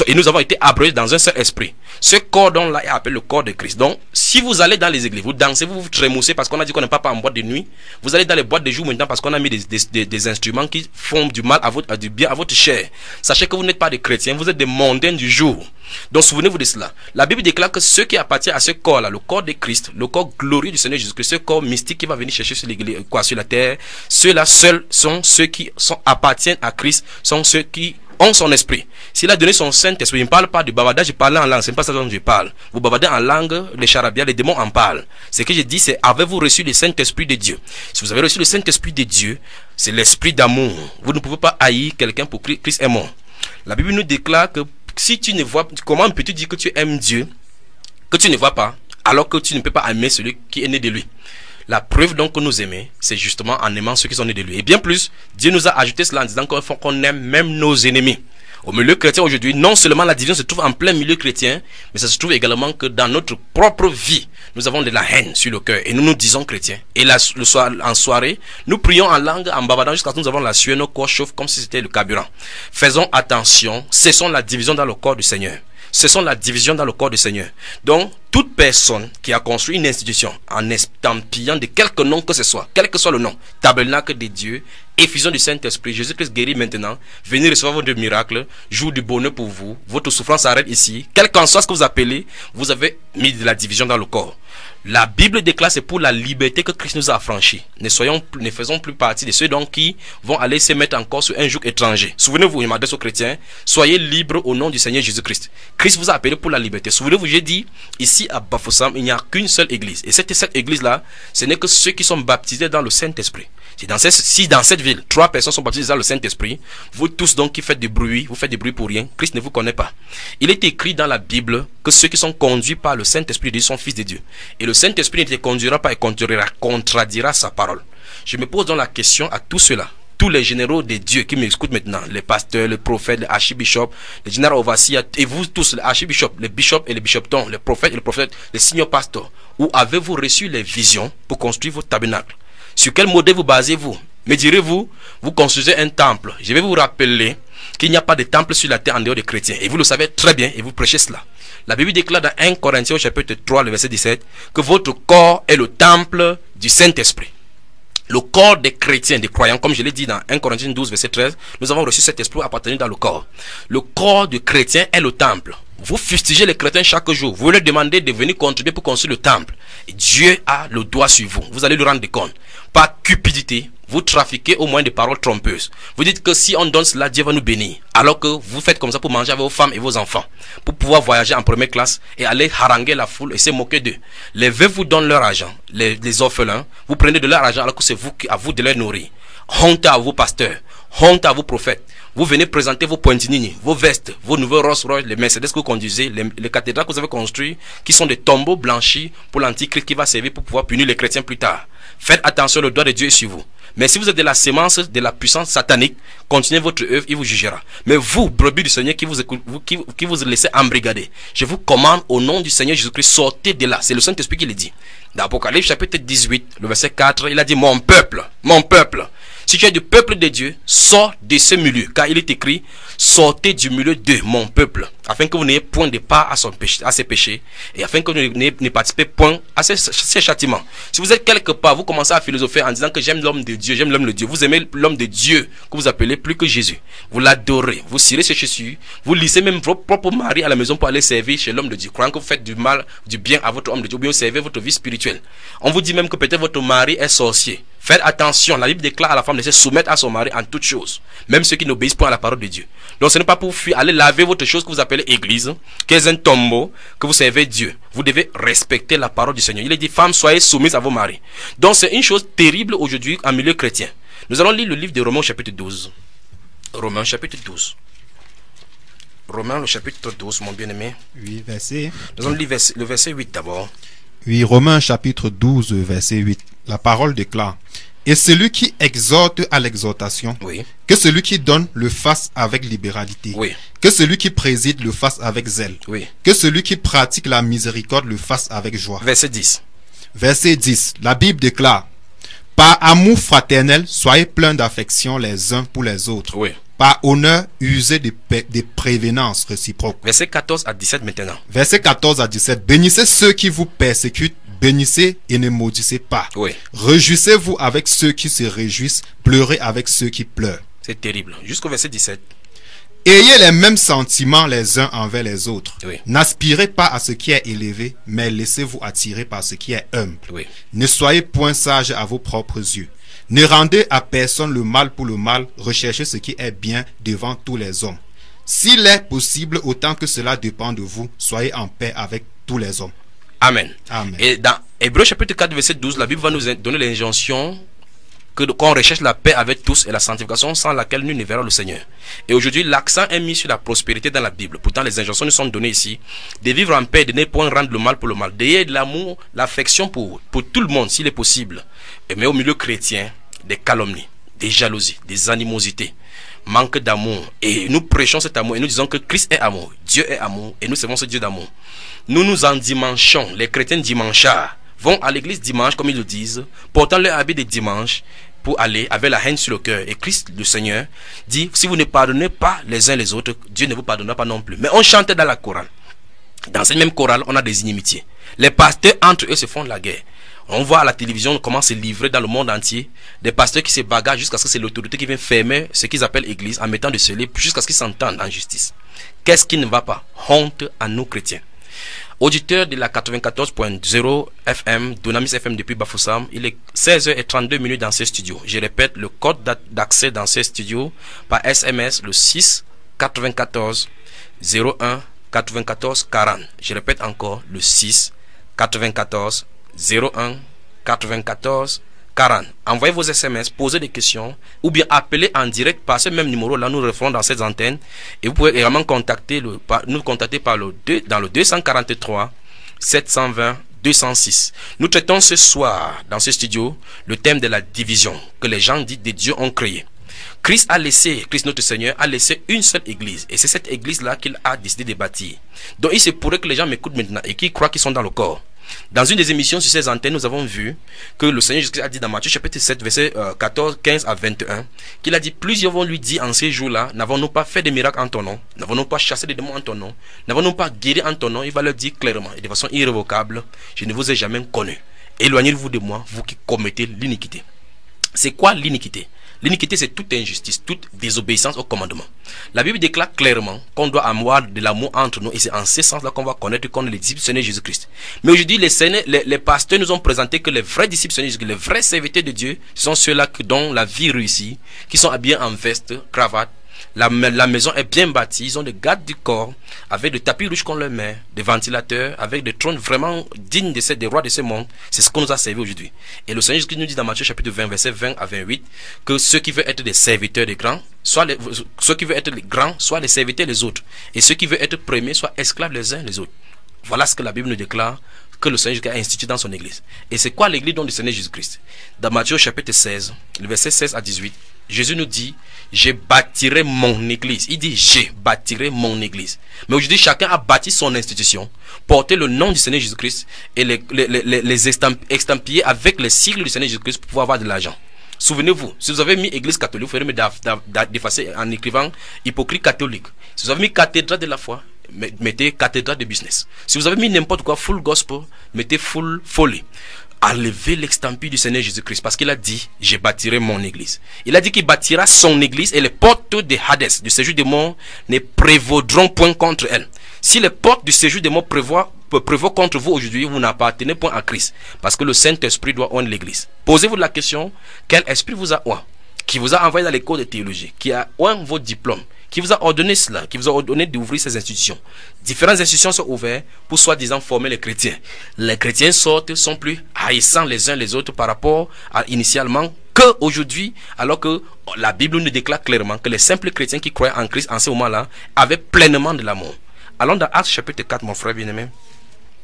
Et nous avons été abreués dans un seul esprit. Ce corps donc là est appelé le corps de Christ. Donc, si vous allez dans les églises, vous dansez, vous vous trémoussez parce qu'on a dit qu'on n'est pas en boîte de nuit. Vous allez dans les boîtes de jour maintenant parce qu'on a mis des instruments qui font du mal du bien à votre chair. Sachez que vous n'êtes pas des chrétiens, vous êtes des mondains du jour. Donc, souvenez-vous de cela. La Bible déclare que ceux qui appartiennent à ce corps-là, le corps de Christ, le corps glorieux du Seigneur Jésus-Christ, ce corps mystique qui va venir chercher sur l'église, sur la terre, ceux-là seuls sont ceux qui appartiennent à Christ, sont ceux qui ont son esprit. S'il a donné son Saint-Esprit, il ne parle pas du bavardage, je parle en langue, c'est pas ça dont je parle. Vous bavardez en langue, les charabia, les démons en parlent. Ce que je dis, c'est avez-vous reçu le Saint-Esprit de Dieu? Si vous avez reçu le Saint-Esprit de Dieu, c'est l'esprit d'amour. Vous ne pouvez pas haïr quelqu'un pour Christ est mort. La Bible nous déclare que si tu ne vois, comment peux-tu dire que tu aimes Dieu, que tu ne vois pas, alors que tu ne peux pas aimer celui qui est né de lui? La preuve donc que nous aimons, c'est justement en aimant ceux qui sont nés de lui. Et bien plus, Dieu nous a ajouté cela en disant qu'il faut qu'on aime même nos ennemis. Au milieu chrétien aujourd'hui, non seulement la division se trouve en plein milieu chrétien, mais ça se trouve également que dans notre propre vie, nous avons de la haine sur le cœur. Et nous nous disons chrétiens. Et là, le soir, en soirée, nous prions en langue, en bavardant jusqu'à ce que nous avons la sueur, nos corps chauffent comme si c'était le carburant. Faisons attention, cessons la division dans le corps du Seigneur. Cessons la division dans le corps du Seigneur. Donc, toute personne qui a construit une institution en estampillant de quelque nom que ce soit, quel que soit le nom, tabernacle de Dieu, effusion du Saint-Esprit, Jésus-Christ guérit maintenant, venez recevoir votre miracle, jour du bonheur pour vous, votre souffrance arrête ici, quel qu'en soit ce que vous appelez, vous avez mis de la division dans le corps. La Bible déclare c'est pour la liberté que Christ nous a affranchis. Ne faisons plus partie de ceux donc qui vont aller se mettre encore sur un joug étranger. Souvenez-vous, il m'adresse aux chrétiens, soyez libres au nom du Seigneur Jésus-Christ. Christ vous a appelé pour la liberté. Souvenez-vous, j'ai dit, ici à Bafoussam, il n'y a qu'une seule église. Et cette église-là, ce n'est que ceux qui sont baptisés dans le Saint-Esprit. Si dans cette ville, 3 personnes sont baptisées dans le Saint-Esprit, vous tous donc qui faites du bruit, vous faites du bruit pour rien, Christ ne vous connaît pas. Il est écrit dans la Bible que ceux qui sont conduits par le Saint-Esprit de Dieu sont fils de Dieu. Et le Saint-Esprit ne te conduira pas et contradira sa parole. Je me pose donc la question à tous ceux-là, tous les généraux de Dieu qui m'écoutent maintenant, les pasteurs, les prophètes, les archibishops, les généraux overseers, et vous tous, les archibishops, les bishops et les bishoptons, les prophètes et les prophètes, les senior pastors, où avez-vous reçu les visions pour construire votre tabernacle? Sur quel modèle vous basez-vous? Me direz-vous, vous construisez un temple. Je vais vous rappeler qu'il n'y a pas de temple sur la terre en dehors des chrétiens. Et vous le savez très bien et vous prêchez cela. La Bible déclare dans 1 Corinthiens au chapitre 3, le verset 17, que votre corps est le temple du Saint-Esprit. Le corps des chrétiens, des croyants, comme je l'ai dit dans 1 Corinthiens 12, verset 13, nous avons reçu cet esprit appartenant dans le corps. Le corps du chrétien est le temple. Vous fustigez les chrétiens chaque jour. Vous leur demandez de venir contribuer pour construire le temple. Et Dieu a le doigt sur vous. Vous allez lui rendre compte. Par cupidité, vous trafiquez au moins des paroles trompeuses. Vous dites que si on donne cela, Dieu va nous bénir. Alors que vous faites comme ça pour manger avec vos femmes et vos enfants. Pour pouvoir voyager en première classe et aller haranguer la foule et se moquer d'eux. Les veuves vous donnent leur argent. Les orphelins, vous prenez de leur argent alors que c'est à vous de les nourrir. Honte à vos pasteurs. Honte à vos prophètes. Vous venez présenter vos pointinini, vos vestes, vos nouveaux Rolls-Royce, les Mercedes que vous conduisez, les cathédrales que vous avez construites, qui sont des tombeaux blanchis pour l'antichrist qui va servir pour pouvoir punir les chrétiens plus tard. Faites attention, le doigt de Dieu est sur vous. Mais si vous êtes de la sémence de la puissance satanique, continuez votre œuvre, il vous jugera. Mais vous, brebis du Seigneur qui vous laissez embrigader, je vous commande au nom du Seigneur Jésus-Christ, sortez de là. C'est le Saint-Esprit qui le dit. Dans Apocalypse chapitre 18, le verset 4, il a dit, mon peuple, si tu es du peuple de Dieu, sors de ce milieu. Car il est écrit, sortez du milieu de mon peuple. Afin que vous n'ayez point de part à ses péchés. Et afin que vous ne participez point à ses châtiments. Si vous êtes quelque part, vous commencez à philosopher en disant que j'aime l'homme de Dieu, j'aime l'homme de Dieu. Vous aimez l'homme de Dieu que vous appelez plus que Jésus. Vous l'adorez. Vous cirez ses chaussures. Vous lissez même votre propre mari à la maison pour aller servir chez l'homme de Dieu. Croyant que vous faites du mal, du bien à votre homme de Dieu. Ou bien vous servez votre vie spirituelle. On vous dit même que peut-être votre mari est sorcier. Faites attention, la Bible déclare à la femme de se soumettre à son mari en toutes choses, même ceux qui n'obéissent pas à la parole de Dieu. Donc ce n'est pas pour fuir, aller laver votre chose que vous appelez église, qui est un tombeau, que vous servez Dieu. Vous devez respecter la parole du Seigneur. Il est dit, femmes, soyez soumises à vos maris. Donc c'est une chose terrible aujourd'hui en milieu chrétien. Nous allons lire le livre de Romains chapitre 12. Romains chapitre 12. Romains le chapitre 12, mon bien-aimé. Oui, verset. Nous allons lire le verset 8 d'abord. Oui, Romains chapitre 12, verset 8. La parole déclare, et celui qui exhorte à l'exhortation, oui, que celui qui donne le fasse avec libéralité, oui, que celui qui préside le fasse avec zèle, oui, que celui qui pratique la miséricorde le fasse avec joie. Verset 10. Verset 10, la Bible déclare, par amour fraternel, soyez pleins d'affection les uns pour les autres. Oui. Par honneur, usez des prévenances réciproques. Verset 14 à 17 maintenant. Verset 14 à 17. Bénissez ceux qui vous persécutent, bénissez et ne maudissez pas. Oui. Réjouissez-vous avec ceux qui se réjouissent, pleurez avec ceux qui pleurent. C'est terrible. Jusqu'au verset 17. Ayez les mêmes sentiments les uns envers les autres. Oui. N'aspirez pas à ce qui est élevé, mais laissez-vous attirer par ce qui est humble. Oui. Ne soyez point sages à vos propres yeux. Ne rendez à personne le mal pour le mal, recherchez ce qui est bien devant tous les hommes. S'il est possible, autant que cela dépend de vous, soyez en paix avec tous les hommes. Amen. Amen. Et dans Hébreux chapitre 4 verset 12, la Bible va nous donner l'injonction qu'on recherche la paix avec tous et la sanctification sans laquelle nul ne verra le Seigneur. Et aujourd'hui, l'accent est mis sur la prospérité dans la Bible. Pourtant, les injonctions nous sont données ici de vivre en paix, de ne point rendre le mal pour le mal, d'ayer de l'amour, l'affection pour tout le monde, s'il est possible. Mais au milieu chrétien, des calomnies, des jalousies, des animosités, manque d'amour. Et nous prêchons cet amour et nous disons que Christ est amour, Dieu est amour et nous servons ce Dieu d'amour. Nous nous endimanchons, les chrétiens dimanchards vont à l'église dimanche, comme ils le disent, portant leur habit de dimanche, pour aller avec la haine sur le cœur. Et Christ, le Seigneur, dit, si vous ne pardonnez pas les uns les autres, Dieu ne vous pardonnera pas non plus. Mais on chantait dans la chorale. Dans cette même chorale, on a des inimitiés. Les pasteurs, entre eux, se font la guerre. On voit à la télévision comment se livrer dans le monde entier des pasteurs qui se bagarrent jusqu'à ce que c'est l'autorité qui vient fermer ce qu'ils appellent église en mettant de scellés jusqu'à ce qu'ils s'entendent en justice. Qu'est-ce qui ne va pas? Honte à nous chrétiens. Auditeur de la 94.0 FM, Dunamis FM depuis Bafoussam, il est 16h32 dans ces studios. Je répète, le code d'accès dans ces studios par SMS, le 6 94 01 94 40. Je répète encore, le 6 94 01 94 40. Envoyez vos SMS, posez des questions ou bien appelez en direct par ce même numéro. Là, nous referons dans cette antenne. Et vous pouvez également nous contacter dans le 243 720 206. Nous traitons ce soir dans ce studio le thème de la division que les gens dits des dieux ont créé. Christ notre Seigneur a laissé une seule église et c'est cette église-là qu'il a décidé de bâtir. Donc il se pourrait que les gens m'écoutent maintenant et qu'ils croient qu'ils sont dans le corps. Dans une des émissions sur ces antennes, nous avons vu que le Seigneur Jésus a dit dans Matthieu chapitre 7, verset 14, 15 à 21, qu'il a dit, plusieurs vont lui dire en ces jours-là, n'avons-nous pas fait des miracles en ton nom, n'avons-nous pas chassé des démons en ton nom, n'avons-nous pas guéri en ton nom. Il va leur dire clairement et de façon irrévocable, je ne vous ai jamais connu. Éloignez-vous de moi, vous qui commettez l'iniquité. C'est quoi l'iniquité? L'iniquité, c'est toute injustice, toute désobéissance au commandement. La Bible déclare clairement qu'on doit avoir de l'amour entre nous et c'est en ce sens-là qu'on va connaître qu'on est les disciples du Seigneur Jésus-Christ. Mais aujourd'hui, les pasteurs nous ont présenté que les vrais disciples du Seigneur Jésus-Christ, les vrais serviteurs de Dieu, ce sont ceux-là dont la vie réussit, qui sont habillés en veste, cravate. La maison est bien bâtie, ils ont des gardes du corps, avec des tapis rouges qu'on leur met, des ventilateurs, avec des trônes vraiment dignes des rois de ce monde. C'est ce qu'on nous a servi aujourd'hui. Et le Seigneur Jésus nous dit dans Matthieu chapitre 20, verset 20 à 28, que ceux qui veulent être des serviteurs des grands, ceux qui veulent être les grands, soient les serviteurs des autres. Et ceux qui veulent être premiers, soient esclaves les uns les autres. Voilà ce que la Bible nous déclare que le Seigneur Jésus a institué dans son église. Et c'est quoi l'église du Seigneur Jésus-Christ? Dans Matthieu chapitre 16, le verset 16 à 18, Jésus nous dit, je bâtirai mon église. Il dit, je bâtirai mon église. Mais aujourd'hui, chacun a bâti son institution, porté le nom du Seigneur Jésus-Christ et les estampiller avec les sigles du Seigneur Jésus-Christ pour pouvoir avoir de l'argent. Souvenez-vous, si vous avez mis église catholique, vous ferez d'effacer en écrivant hypocrite catholique. Si vous avez mis cathédrale de la foi, mettez cathédrale de business. Si vous avez mis n'importe quoi, full gospel, mettez full folie. Enlevez l'extampille du Seigneur Jésus-Christ parce qu'il a dit, je bâtirai mon église. Il a dit qu'il bâtira son église et les portes de Hadès, du séjour des morts, ne prévaudront point contre elle. Si les portes du séjour des morts prévoient contre vous aujourd'hui, vous n'appartenez point à Christ. Parce que le Saint-Esprit doit oindre l'église. Posez-vous la question, quel esprit vous a oint? Qui vous a envoyé dans l'école de théologie? Qui a oint vos diplômes? Qui vous a ordonné cela? Qui vous a ordonné d'ouvrir ces institutions? Différentes institutions sont ouvertes pour soi-disant former les chrétiens. Les chrétiens sortent, sont plus haïssants les uns les autres par rapport à initialement qu'aujourd'hui, alors que la Bible nous déclare clairement que les simples chrétiens qui croyaient en Christ en ce moment-là avaient pleinement de l'amour. Allons dans Actes chapitre 4, mon frère bien-aimé.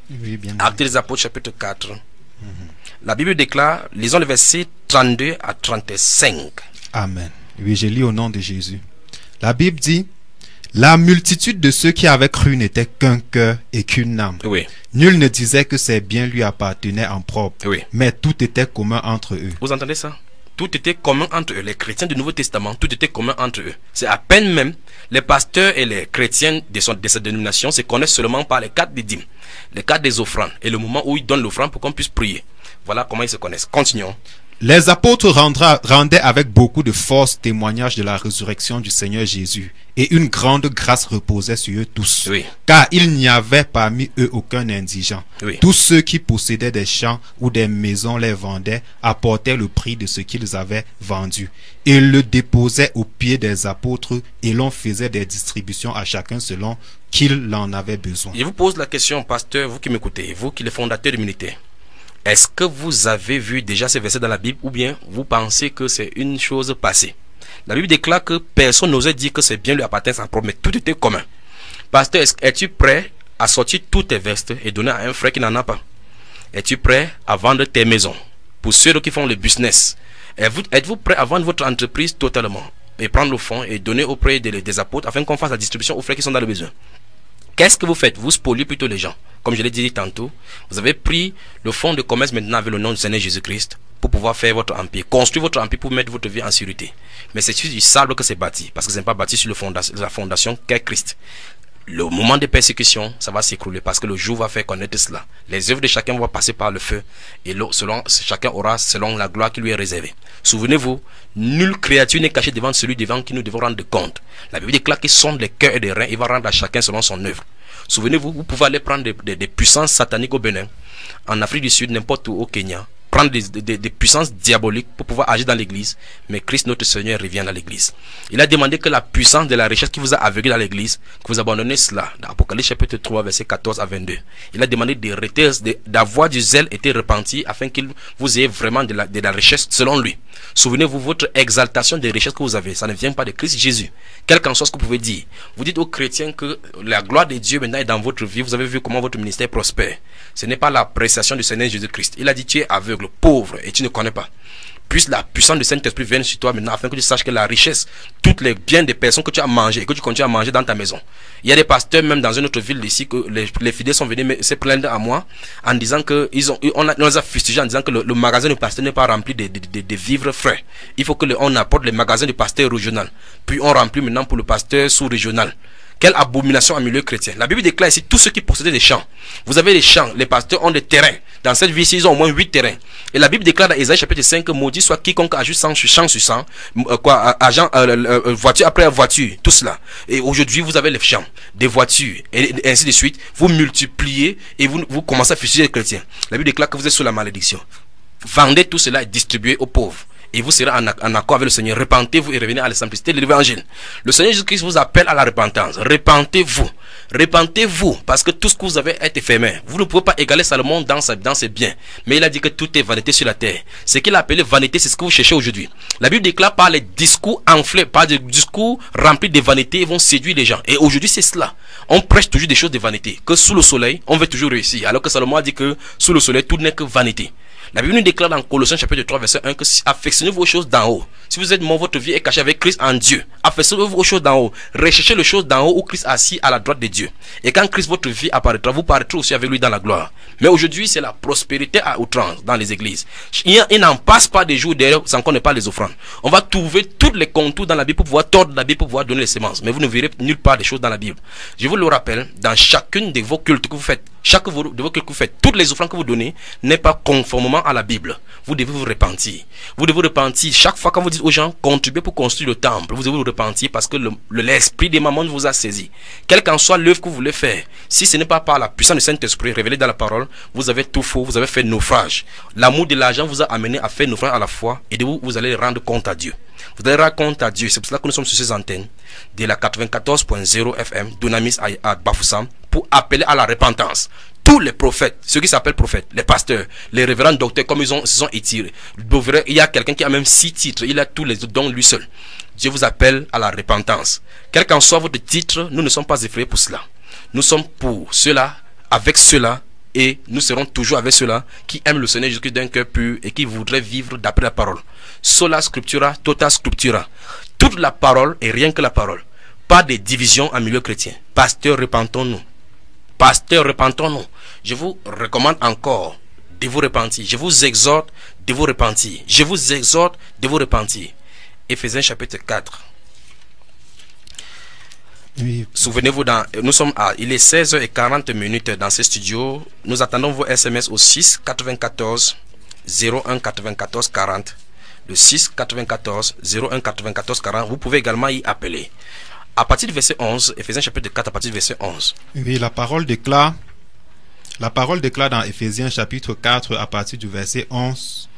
Oui, bien. Actes des apôtres chapitre 4. La Bible déclare, lisons le verset 32 à 35. Amen. Oui, je lis au nom de Jésus. La Bible dit, la multitude de ceux qui avaient cru n'était qu'un cœur et qu'une âme. Oui. Nul ne disait que ses biens lui appartenaient en propre, Oui. mais tout était commun entre eux. Vous entendez ça? Tout était commun entre eux. Les chrétiens du Nouveau Testament, tout était commun entre eux. C'est à peine même les pasteurs et les chrétiens de cette dénomination se connaissent seulement par les cartes des dîmes, les cartes des offrandes et le moment où ils donnent l'offrande pour qu'on puisse prier. Voilà comment ils se connaissent. Continuons. Les apôtres rendaient avec beaucoup de force témoignage de la résurrection du Seigneur Jésus, et une grande grâce reposait sur eux tous. Oui. Car il n'y avait parmi eux aucun indigent. Oui. Tous ceux qui possédaient des champs ou des maisons les vendaient, apportaient le prix de ce qu'ils avaient vendu, et le déposaient aux pieds des apôtres, et l'on faisait des distributions à chacun selon qu'il en avait besoin. Je vous pose la question, pasteur, vous qui m'écoutez, vous qui êtes le fondateur du ministère. Est-ce que vous avez vu déjà ces versets dans la Bible ou bien vous pensez que c'est une chose passée? La Bible déclare que personne n'osait dire que c'est bien lui appartient sans problème, mais tout était commun. Pasteur, es-tu prêt à sortir tous tes vestes et donner à un frère qui n'en a pas? Es-tu prêt à vendre tes maisons? Pour ceux qui font le business, êtes-vous prêt à vendre votre entreprise totalement et prendre le fonds et donner auprès des apôtres afin qu'on fasse la distribution aux frères qui sont dans le besoin? Qu'est-ce que vous faites? Vous spoliez plutôt les gens. Comme je l'ai dit tantôt, vous avez pris le fonds de commerce maintenant avec le nom du Seigneur Jésus-Christ pour pouvoir faire votre empire, construire votre empire pour mettre votre vie en sécurité. Mais c'est sur du sable que c'est bâti, parce que ce n'est pas bâti sur la fondation qu'est Christ. Le moment de persécution, ça va s'écrouler parce que le jour va faire connaître cela. Les œuvres de chacun vont passer par le feu et chacun aura selon la gloire qui lui est réservée. Souvenez-vous, nulle créature n'est cachée devant celui devant qui nous devons rendre compte. La Bible déclare qu'il sonde les cœurs et les reins, il va rendre à chacun selon son œuvre. Souvenez-vous, vous pouvez aller prendre des puissances sataniques au Bénin, en Afrique du Sud, n'importe où au Kenya, prendre des puissances diaboliques pour pouvoir agir dans l'église, mais Christ notre Seigneur revient dans l'église. Il a demandé que la puissance de la richesse qui vous a aveuglé dans l'église, que vous abandonnez cela. Dans Apocalypse chapitre 3 verset 14 à 22. Il a demandé d'avoir du zèle été repenti afin qu'il vous ayez vraiment de la richesse selon lui. Souvenez-vous, votre exaltation des richesses que vous avez, ça ne vient pas de Christ Jésus. Quel qu'en soit ce que vous pouvez dire. Vous dites aux chrétiens que la gloire de Dieu maintenant est dans votre vie. Vous avez vu comment votre ministère prospère. Ce n'est pas l'appréciation du Seigneur Jésus-Christ. Il a dit tu es aveugle, pauvre et tu ne connais pas. Puisse la puissance du Saint-Esprit vienne sur toi maintenant afin que tu saches que la richesse, tous les biens des personnes que tu as mangé et que tu continues à manger dans ta maison. Il y a des pasteurs même dans une autre ville d'ici que les fidèles sont venus se plaindre à moi en disant que on les a fustigés en disant que le magasin du pasteur n'est pas rempli de vivres frais. Il faut que on apporte les magasins du pasteur régional. Puis on remplit maintenant pour le pasteur sous-régional. Quelle abomination en milieu chrétien. La Bible déclare ici tous ceux qui possédaient des champs. Vous avez des champs, les pasteurs ont des terrains. Dans cette vie-ci, ils ont au moins 8 terrains. Et la Bible déclare dans Ésaïe chapitre 5 que maudit soit quiconque ajoute champ sur champ, voiture après voiture, tout cela. Et aujourd'hui, vous avez les champs, des voitures, et ainsi de suite. Vous multipliez et vous commencez à fustiger les chrétiens. La Bible déclare que vous êtes sous la malédiction. Vendez tout cela et distribuez aux pauvres. Et vous serez en accord avec le Seigneur. Repentez-vous et revenez à la simplicité de l'évangile. Le Seigneur Jésus-Christ vous appelle à la repentance. Repentez-vous. Repentez-vous. Parce que tout ce que vous avez est éphémère. Vous ne pouvez pas égaler Salomon dans ses biens. Mais il a dit que tout est vanité sur la terre. Ce qu'il a appelé vanité, c'est ce que vous cherchez aujourd'hui. La Bible déclare par les discours enflés, par des discours remplis de vanité, ils vont séduire les gens. Et aujourd'hui, c'est cela. On prêche toujours des choses de vanité. Que sous le soleil, on veut toujours réussir. Alors que Salomon a dit que sous le soleil, tout n'est que vanité. La Bible nous déclare dans Colossiens chapitre 3 verset 1 que affectionnez vos choses d'en haut. Si vous êtes mort, votre vie est cachée avec Christ en Dieu. Affectionnez vos choses d'en haut. Recherchez les choses d'en haut où Christ est assis à la droite de Dieu. Et quand Christ, votre vie apparaîtra, vous paraîtrez aussi avec lui dans la gloire. Mais aujourd'hui, c'est la prospérité à outrance dans les églises. Il n'en passe pas des jours derrière sans qu'on n'ait pas les offrandes. On va trouver tous les contours dans la Bible pour pouvoir tordre la Bible, pour pouvoir donner les semences. Mais vous ne verrez nulle part des choses dans la Bible. Je vous le rappelle, dans chacune de vos cultes que vous faites, chaque de vos cultes que vous faites, toutes les offrandes que vous donnez n'est pas conformément à la Bible. Vous devez vous repentir. Vous devez vous repentir. Chaque fois quand vous dites aux gens, contribuez pour construire le temple, vous devez vous repentir parce que l'esprit des mamans vous a saisi. Quelle qu'en soit l'œuvre que vous voulez faire, si ce n'est pas par la puissance du Saint-Esprit révélée dans la parole, vous avez tout faux, vous avez fait naufrage. L'amour de l'argent vous a amené à faire naufrage à la fois et de vous allez rendre compte à Dieu. Vous allez rendre compte à Dieu. C'est pour cela que nous sommes sur ces antennes de la 94.0 FM Dunamis à Bafoussam pour appeler à la repentance. Tous les prophètes, ceux qui s'appellent prophètes, les pasteurs, les révérends docteurs, comme se sont étirés. Il y a quelqu'un qui a même 6 titres, il a tous les dons lui seul. Dieu vous appelle à la repentance. Quel qu'en soit votre titre, nous ne sommes pas effrayés pour cela. Nous sommes pour cela, avec cela, et nous serons toujours avec ceux-là qui aiment le Seigneur Jésus-Christ d'un cœur pur et qui voudraient vivre d'après la parole. Sola scriptura, tota scriptura. Toute la parole et rien que la parole. Pas de division en milieu chrétien. Pasteur, repentons-nous. Pasteur, repentons-nous. Je vous recommande encore de vous repentir. Je vous exhorte de vous repentir. Je vous exhorte de vous repentir. Éphésiens chapitre 4. Oui. Souvenez-vous, nous sommes il est 16h40 dans ce studio. Nous attendons vos SMS au 6 94 01 94 40. Le 6 94 01 94 40. Vous pouvez également y appeler. À partir du verset 11, Éphésiens chapitre 4, à partir du verset 11. Oui, la parole déclare dans Éphésiens chapitre 4 à partir du verset 11.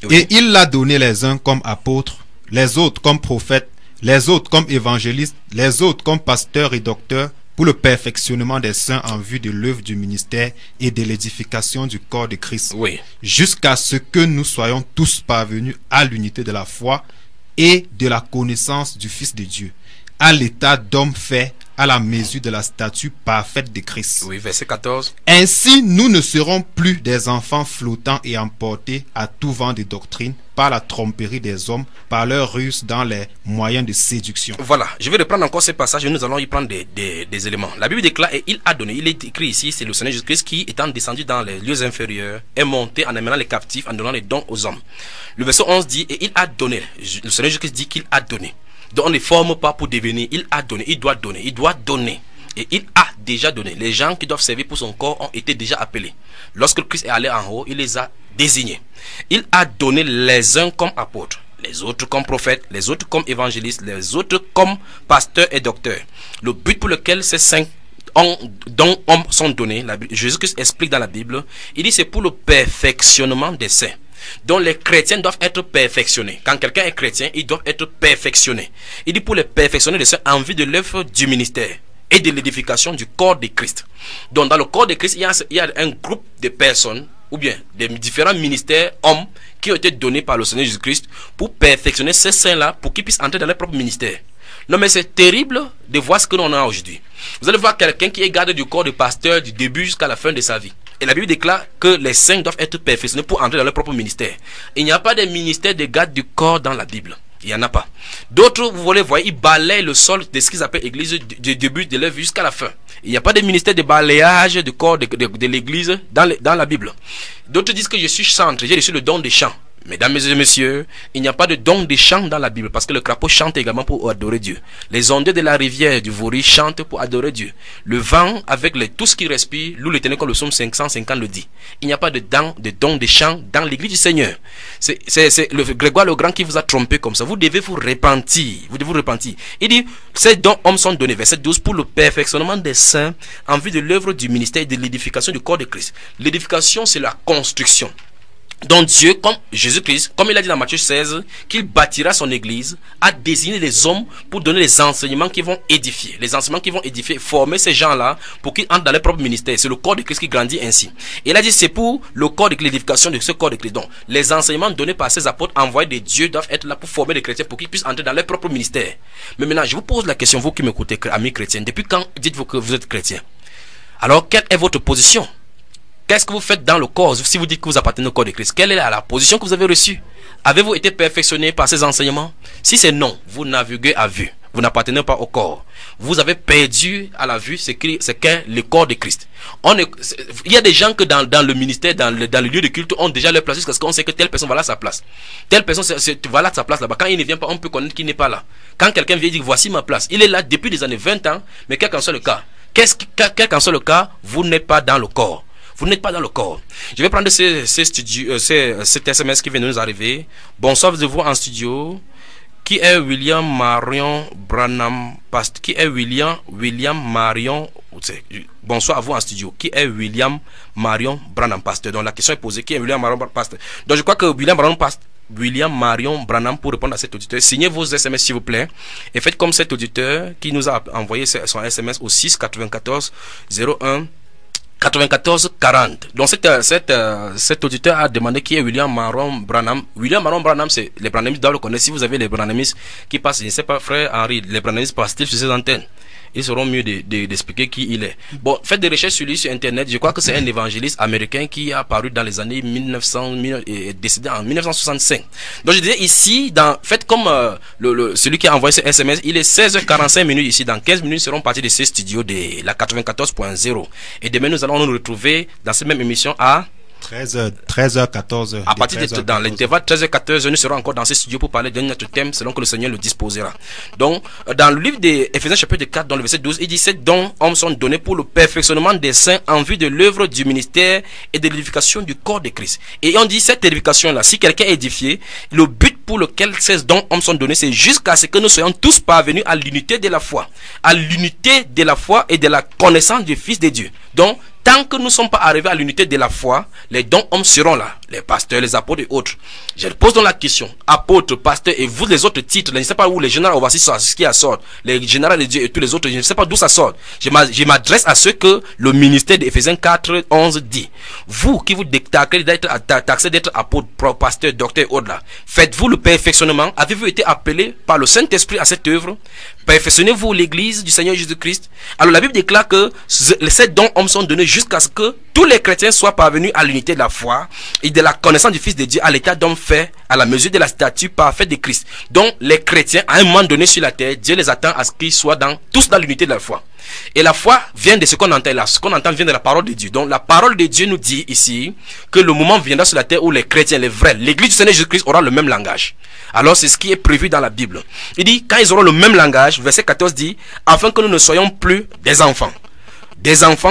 Oui. Et il l'a donné les uns comme apôtres, les autres comme prophètes, les autres comme évangélistes, les autres comme pasteurs et docteurs, pour le perfectionnement des saints en vue de l'œuvre du ministère et de l'édification du corps de Christ, Oui. jusqu'à ce que nous soyons tous parvenus à l'unité de la foi et de la connaissance du Fils de Dieu, à l'état d'homme fait à la mesure de la stature parfaite de Christ. Oui, verset 14. Ainsi, nous ne serons plus des enfants flottants et emportés à tout vent de doctrine par la tromperie des hommes, par leur ruse dans les moyens de séduction. Voilà, je vais reprendre encore ces passages et nous allons y prendre des éléments. La Bible déclare et il a donné, il est écrit ici, c'est le Seigneur Jésus-Christ qui, étant descendu dans les lieux inférieurs, est monté en amenant les captifs, en donnant les dons aux hommes. Le verset 11 dit, et il a donné, le Seigneur Jésus-Christ dit qu'il a donné. Donc on ne forme pas pour devenir, il a donné, il doit donner, il doit donner. Et il a déjà donné. Les gens qui doivent servir pour son corps ont été déjà appelés. Lorsque le Christ est allé en haut, il les a désignés. Il a donné les uns comme apôtres, les autres comme prophètes, les autres comme évangélistes, les autres comme pasteurs et docteurs. Le but pour lequel ces 5 dont hommes sont donnés, Jésus-Christ explique dans la Bible, il dit c'est pour le perfectionnement des saints. Donc les chrétiens doivent être perfectionnés. Quand quelqu'un est chrétien, il doit être perfectionné. Il dit pour les perfectionner les saints en vue de l'œuvre du ministère et de l'édification du corps de Christ. Donc dans le corps de Christ, il y a un groupe de personnes ou bien des différents ministères, hommes, qui ont été donnés par le Seigneur Jésus-Christ pour perfectionner ces saints-là, pour qu'ils puissent entrer dans leur propre ministère. Non mais c'est terrible de voir ce que l'on a aujourd'hui. Vous allez voir quelqu'un qui est garde du corps de pasteur du début jusqu'à la fin de sa vie. Et la Bible déclare que les saints doivent être perfectionnés pour entrer dans leur propre ministère. Il n'y a pas de ministère de garde du corps dans la Bible. Il n'y en a pas. D'autres, vous voulez voir, ils balayent le sol de ce qu'ils appellent l'église du début de leur vie jusqu'à la fin. Il n'y a pas de ministère de balayage du corps de l'église dans la Bible. D'autres disent que je suis chantre, j'ai reçu le don des chants. Mesdames et messieurs, il n'y a pas de don de chant dans la Bible parce que le crapaud chante également pour adorer Dieu. Les ondées de la rivière du Vouri chantent pour adorer Dieu. Le vent avec tout ce qui respire, loue l'Éternel comme le psaume 550 le dit. Il n'y a pas de don de chant dans l'église du Seigneur. C'est le Grégoire le Grand qui vous a trompé comme ça. Vous devez vous repentir. Vous devez vous repentir. Il dit, ces dons hommes sont donnés, verset 12, pour le perfectionnement des saints en vue de l'œuvre du ministère et de l'édification du corps de Christ. L'édification, c'est la construction. Donc Dieu, comme Jésus-Christ, comme il a dit dans Matthieu 16, qu'il bâtira son église, a désigné les hommes pour donner les enseignements qui vont édifier. Les enseignements qui vont édifier, former ces gens-là pour qu'ils entrent dans leur propre ministère. C'est le corps de Christ qui grandit ainsi. Et il a dit c'est pour le corps de l'édification de ce corps de Christ. Donc les enseignements donnés par ces apôtres envoyés de Dieu doivent être là pour former les chrétiens pour qu'ils puissent entrer dans leur propre ministère. Mais maintenant, je vous pose la question, vous qui m'écoutez, amis chrétiens, depuis quand dites-vous que vous êtes chrétien? Alors, quelle est votre position? Qu'est-ce que vous faites dans le corps si vous dites que vous appartenez au corps de Christ? Quelle est la position que vous avez reçue? Avez-vous été perfectionné par ces enseignements? Si c'est non, vous naviguez à vue. Vous n'appartenez pas au corps. Vous avez perdu à la vue ce qu'est le corps de Christ. Il y a des gens que dans le ministère, dans le lieu de culte, ont déjà leur place parce qu'on sait que telle personne va là à sa place. Telle personne va là à sa place là-bas. Quand il ne vient pas, on peut connaître qu'il n'est pas là. Quand quelqu'un vient dire voici ma place, il est là depuis des années 20 ans, mais quel qu'en soit le cas, vous n'êtes pas dans le corps. Vous n'êtes pas dans le corps. Je vais prendre cet SMS qui vient de nous arriver. Bonsoir de vous en studio. Qui est William Marion Branham Pasteur? Qui est William Marion? Bonsoir à vous en studio. Qui est William Marion Branham Pasteur? Donc la question est posée. Qui est William Marion Pasteur? Donc je crois que William Marion Branham, pour répondre à cet auditeur, signez vos SMS s'il vous plaît et faites comme cet auditeur qui nous a envoyé son SMS au 6 94 01 94 40. Donc cet auditeur a demandé qui est William Marion Branham. William Marion Branham, c'est les Branhamistes doivent le connaître. Si vous avez les Branhamistes qui passent, je ne sais pas, frère Henri, les Branhamistes passent-ils sur ces antennes? Ils sauront mieux d'expliquer qui il est. Bon, faites des recherches sur lui sur internet. Je crois que c'est un évangéliste américain qui a apparu dans les années 1900 et décédé en 1965. Donc je disais ici, faites comme celui qui a envoyé ce SMS, il est 16h45 ici. Dans 15 minutes, nous serons partis de ce studio de la 94.0. Et demain, nous allons nous retrouver dans cette même émission à 13h, 14h. À partir de dans l'intervalle 13h-14h, nous serons encore dans ce studio pour parler d'un autre thème selon que le Seigneur le disposera. Donc, dans le livre d'Éphésiens chapitre 4, dans le verset 12, il dit: ces dons hommes sont donnés pour le perfectionnement des saints en vue de l'œuvre du ministère et de l'édification du corps de Christ. Et on dit cette édification-là, si quelqu'un est édifié, le but pour lequel ces dons hommes sont donnés, c'est jusqu'à ce que nous soyons tous parvenus à l'unité de la foi. À l'unité de la foi et de la connaissance du Fils de Dieu. Donc, tant que nous ne sommes pas arrivés à l'unité de la foi, les dons hommes seront là, les pasteurs, les apôtres et autres. Je pose donc la question, apôtres, pasteurs et vous les autres titres, je ne sais pas où les généraux, voici ce qui sort, les généraux de Dieu et tous les autres, je ne sais pas d'où ça sort. Je m'adresse à ceux que le ministère d'Éphésiens 4, 11 dit. Vous qui vous taxez d'être apôtres, pasteurs, docteurs et autres là, faites-vous le perfectionnement? Avez-vous été appelés par le Saint-Esprit à cette œuvre? Perfectionnez-vous l'église du Seigneur Jésus-Christ? Alors la Bible déclare que ces dons hommes sont donnés jusqu'à ce que tous les chrétiens soient parvenus à l'unité de la foi et de la connaissance du Fils de Dieu, à l'état d'homme fait à la mesure de la stature parfaite de Christ. Donc les chrétiens, à un moment donné sur la terre, Dieu les attend à ce qu'ils soient tous dans l'unité de la foi. Et la foi vient de ce qu'on entend là. Ce qu'on entend vient de la parole de Dieu. Donc la parole de Dieu nous dit ici que le moment viendra sur la terre où les chrétiens, les vrais, l'église du Seigneur Jésus-Christ aura le même langage. Alors c'est ce qui est prévu dans la Bible. Il dit, quand ils auront le même langage, verset 14 dit, afin que nous ne soyons plus des enfants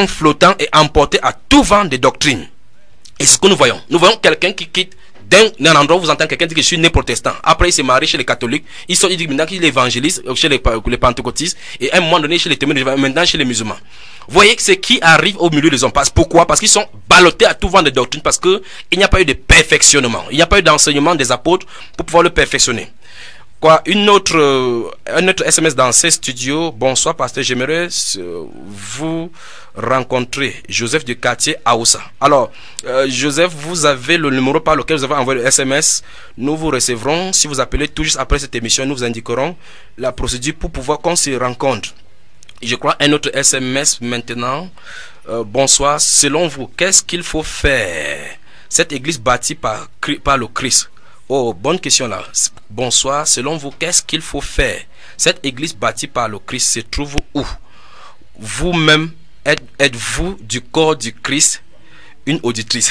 flottants et emportés à tout vent de doctrine. Et c'est ce que nous voyons. Nous voyons quelqu'un qui quitte d'un endroit où vous entendez quelqu'un dire que je suis né protestant. Après, il s'est marié chez les catholiques. Il dit maintenant qu'il est évangéliste chez les pentecôtistes. Et à un moment donné, chez les témoins, maintenant chez les musulmans. Vous voyez que c'est qui arrive au milieu des hommes. Pourquoi? Parce qu'ils sont ballottés à tout vent de doctrine. Parce qu'il n'y a pas eu de perfectionnement. Il n'y a pas eu d'enseignement des apôtres pour pouvoir le perfectionner. Un autre SMS dans ces studios. Bonsoir, pasteur. J'aimerais vous rencontrer. Joseph du quartier Aoussa. Alors, Joseph, vous avez le numéro par lequel vous avez envoyé le SMS. Nous vous recevrons. Si vous appelez tout juste après cette émission, nous vous indiquerons la procédure pour pouvoir qu'on se rencontre. Je crois un autre SMS maintenant. Bonsoir. Selon vous, qu'est-ce qu'il faut faire? Cette église bâtie par le Christ. Oh, bonne question là. Bonsoir. Selon vous, qu'est-ce qu'il faut faire? Cette église bâtie par le Christ se trouve où? Vous-même, êtes-vous du corps du Christ? Une auditrice.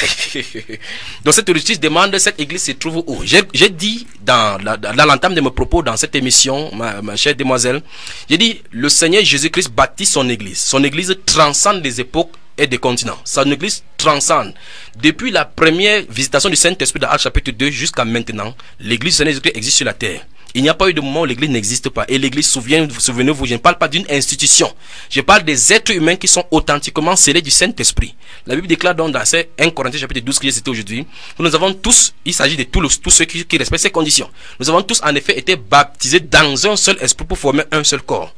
Donc cette auditrice demande, cette église se trouve où? J'ai dit dans l'entame de mes propos dans cette émission, ma chère demoiselle, j'ai dit, le Seigneur Jésus-Christ bâtit son église. Son église transcende les époques et des continents. Son église transcende. Depuis la première visitation du Saint-Esprit dans Actes chapitre 2 jusqu'à maintenant, l'église du Seigneur Jésus-Christ existe sur la terre. Il n'y a pas eu de moment où l'église n'existe pas. Et l'église, souvenez-vous, je ne parle pas d'une institution. Je parle des êtres humains qui sont authentiquement scellés du Saint-Esprit. La Bible déclare donc dans 1 Corinthiens chapitre 12 que j'ai cité aujourd'hui, que nous avons tous, il s'agit de tous ceux qui respectent ces conditions. Nous avons tous en effet été baptisés dans un seul esprit pour former un seul corps.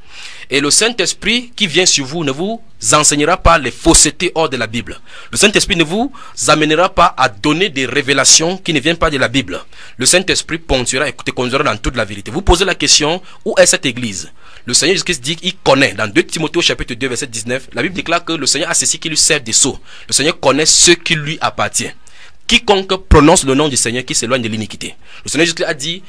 Et le Saint-Esprit qui vient sur vous ne vous enseignera pas les faussetés hors de la Bible. Le Saint-Esprit ne vous amènera pas à donner des révélations qui ne viennent pas de la Bible. Le Saint-Esprit ponctuera et te conduira dans toute la vérité. Vous posez la question, où est cette église? Le Seigneur Jésus-Christ dit qu'il connaît. Dans 2 Timothée chapitre 2 verset 19, la Bible déclare que le Seigneur a ceci qui lui sert de sceau. Le Seigneur connaît ce qui lui appartient. Quiconque prononce le nom du Seigneur qui s'éloigne de l'iniquité. Le Seigneur Jésus a dit,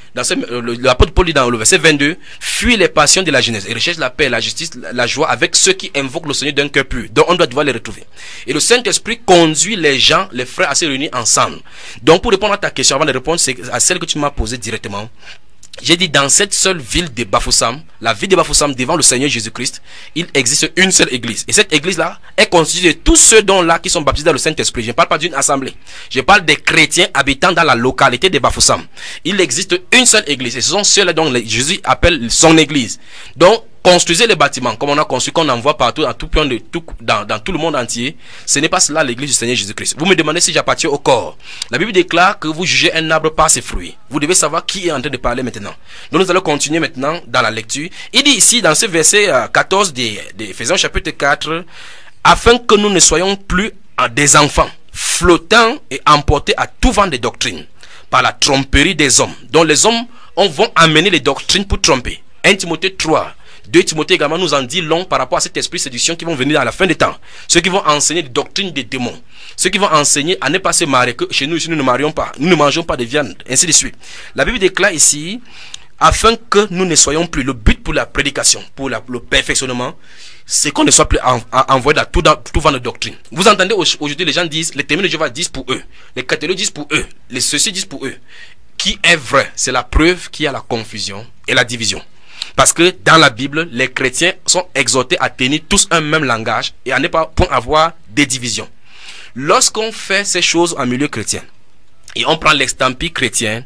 l'apôtre Paul dit dans le verset 22, fuis les passions de la jeunesse et recherche la paix, la justice, la joie avec ceux qui invoquent le Seigneur d'un cœur pur. Donc on doit devoir les retrouver. Et le Saint-Esprit conduit les gens, les frères à se réunir ensemble. Donc pour répondre à ta question, avant de répondre à celle que tu m'as posée directement, j'ai dit dans cette seule ville de Bafoussam, la ville de Bafoussam devant le Seigneur Jésus-Christ, il existe une seule église. Et cette église-là est constituée de tous ceux dont-là qui sont baptisés dans le Saint-Esprit. Je ne parle pas d'une assemblée. Je parle des chrétiens habitant dans la localité de Bafoussam. Il existe une seule église. Et ce sont ceux-là dont Jésus appelle son église. Donc, construisez les bâtiments comme on a construit, qu'on envoie partout, à tout point dans tout le monde entier. Ce n'est pas cela l'église du Seigneur Jésus-Christ. Vous me demandez si j'appartiens au corps. La Bible déclare que vous jugez un arbre par ses fruits. Vous devez savoir qui est en train de parler maintenant. Donc nous allons continuer maintenant dans la lecture. Il dit ici dans ce verset 14 d'Éphésiens chapitre 4, afin que nous ne soyons plus des enfants, flottants et emportés à tout vent de doctrine, par la tromperie des hommes. Donc les hommes vont amener les doctrines pour tromper. 1 Timothée 3. 2 Timothée également nous en dit long par rapport à cet esprit de séduction qui vont venir à la fin des temps. Ceux qui vont enseigner des doctrines des démons. Ceux qui vont enseigner à ne pas se marier, que chez nous ici nous ne marions pas, nous ne mangeons pas de viande, ainsi de suite. La Bible déclare ici, afin que nous ne soyons plus, le but pour la prédication, pour le perfectionnement, c'est qu'on ne soit plus envoyé dans tout vent de doctrine. Vous entendez aujourd'hui, les gens disent, les témoins de Jéhovah disent pour eux, les catholiques disent pour eux, les ceux-ci disent pour eux. Qui est vrai? C'est la preuve qu'il y a la confusion et la division. Parce que dans la Bible, les chrétiens sont exhortés à tenir tous un même langage et à ne pas avoir des divisions. Lorsqu'on fait ces choses en milieu chrétien et on prend l'extampis chrétien,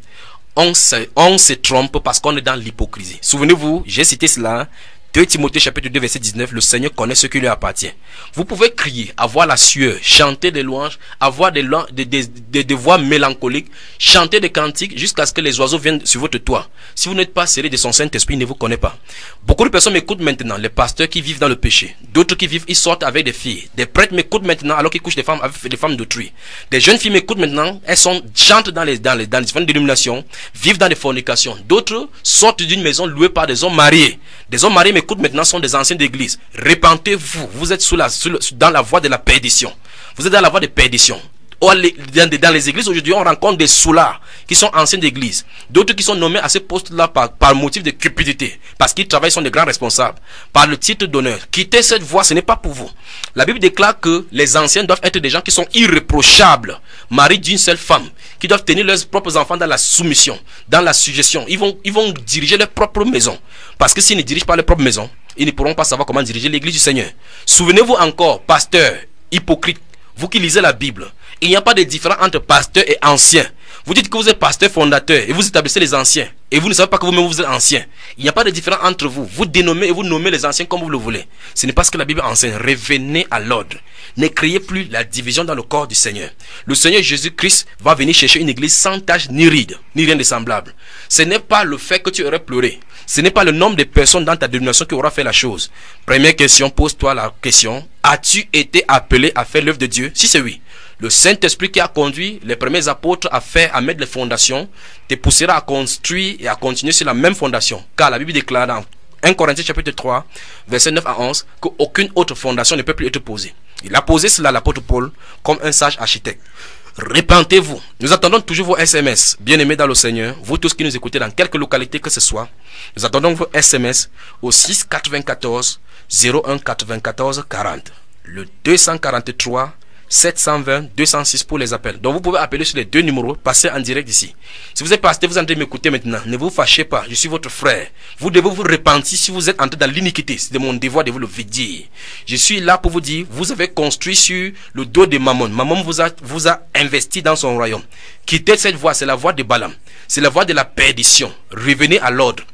on se trompe parce qu'on est dans l'hypocrisie. Souvenez-vous, j'ai cité cela, 2 Timothée chapitre 2 verset 19, le Seigneur connaît ce qui lui appartient. Vous pouvez crier, avoir la sueur, chanter des louanges, avoir des voix mélancoliques, chanter des cantiques jusqu'à ce que les oiseaux viennent sur votre toit. Si vous n'êtes pas scellé de son Saint-Esprit, il ne vous connaît pas. Beaucoup de personnes m'écoutent maintenant, les pasteurs qui vivent dans le péché, d'autres qui vivent, ils sortent avec des filles, des prêtres m'écoutent maintenant alors qu'ils couchent des femmes avec des femmes d'autrui. Des jeunes filles m'écoutent maintenant, elles chantent dans les différentes dénominations, vivent dans des fornications. D'autres sortent d'une maison louée par des hommes mariés. Des hommes mariés m'écoutent maintenant, sont des anciens d'église. Repentez-vous, vous êtes dans la voie de la perdition. Vous êtes dans la voie de perdition. Dans les églises aujourd'hui, on rencontre des soulards qui sont anciens d'église. D'autres qui sont nommés à ce poste-là par motif de cupidité. Parce qu'ils travaillent, sont des grands responsables. Par le titre d'honneur. Quittez cette voie, ce n'est pas pour vous. La Bible déclare que les anciens doivent être des gens qui sont irréprochables. Maris d'une seule femme. Qui doivent tenir leurs propres enfants dans la soumission, dans la suggestion. Ils vont diriger leur propre maison. Parce que s'ils ne dirigent pas leur propre maison, ils ne pourront pas savoir comment diriger l'église du Seigneur. Souvenez-vous encore, pasteurs, hypocrites, vous qui lisez la Bible, il n'y a pas de différence entre pasteur et ancien. Vous dites que vous êtes pasteur fondateur et vous établissez les anciens. Et vous ne savez pas que vous-même vous êtes ancien. Il n'y a pas de différence entre vous. Vous dénommez et vous nommez les anciens comme vous le voulez. Ce n'est pas ce que la Bible enseigne. Revenez à l'ordre. Ne créez plus la division dans le corps du Seigneur. Le Seigneur Jésus-Christ va venir chercher une église sans tache ni ride, ni rien de semblable. Ce n'est pas le fait que tu aurais pleuré. Ce n'est pas le nombre de personnes dans ta dénomination qui aura fait la chose. Première question, pose-toi la question. As-tu été appelé à faire l'œuvre de Dieu? Si c'est oui, le Saint-Esprit qui a conduit les premiers apôtres à mettre les fondations te poussera à construire et à continuer sur la même fondation. Car la Bible déclare dans 1 Corinthiens chapitre 3, verset 9 à 11, qu'aucune autre fondation ne peut plus être posée. Il a posé cela, l'apôtre Paul, comme un sage architecte. Repentez-vous. Nous attendons toujours vos SMS, bien-aimés dans le Seigneur, vous tous qui nous écoutez dans quelque localité que ce soit. Nous attendons vos SMS au 6 94 01 94 40. Le 243 720 206 pour les appels. Donc vous pouvez appeler sur les deux numéros, passer en direct ici. Si vous êtes pasteur, vous êtes en train de m'écouter maintenant, ne vous fâchez pas, je suis votre frère. Vous devez vous repentir si vous êtes entré dans l'iniquité. C'est de mon devoir de vous le dire. Je suis là pour vous dire, vous avez construit sur le dos de Mammon. Mammon vous a investi dans son royaume. Quittez cette voie, c'est la voie de Balaam. C'est la voie de la perdition. Revenez à l'ordre.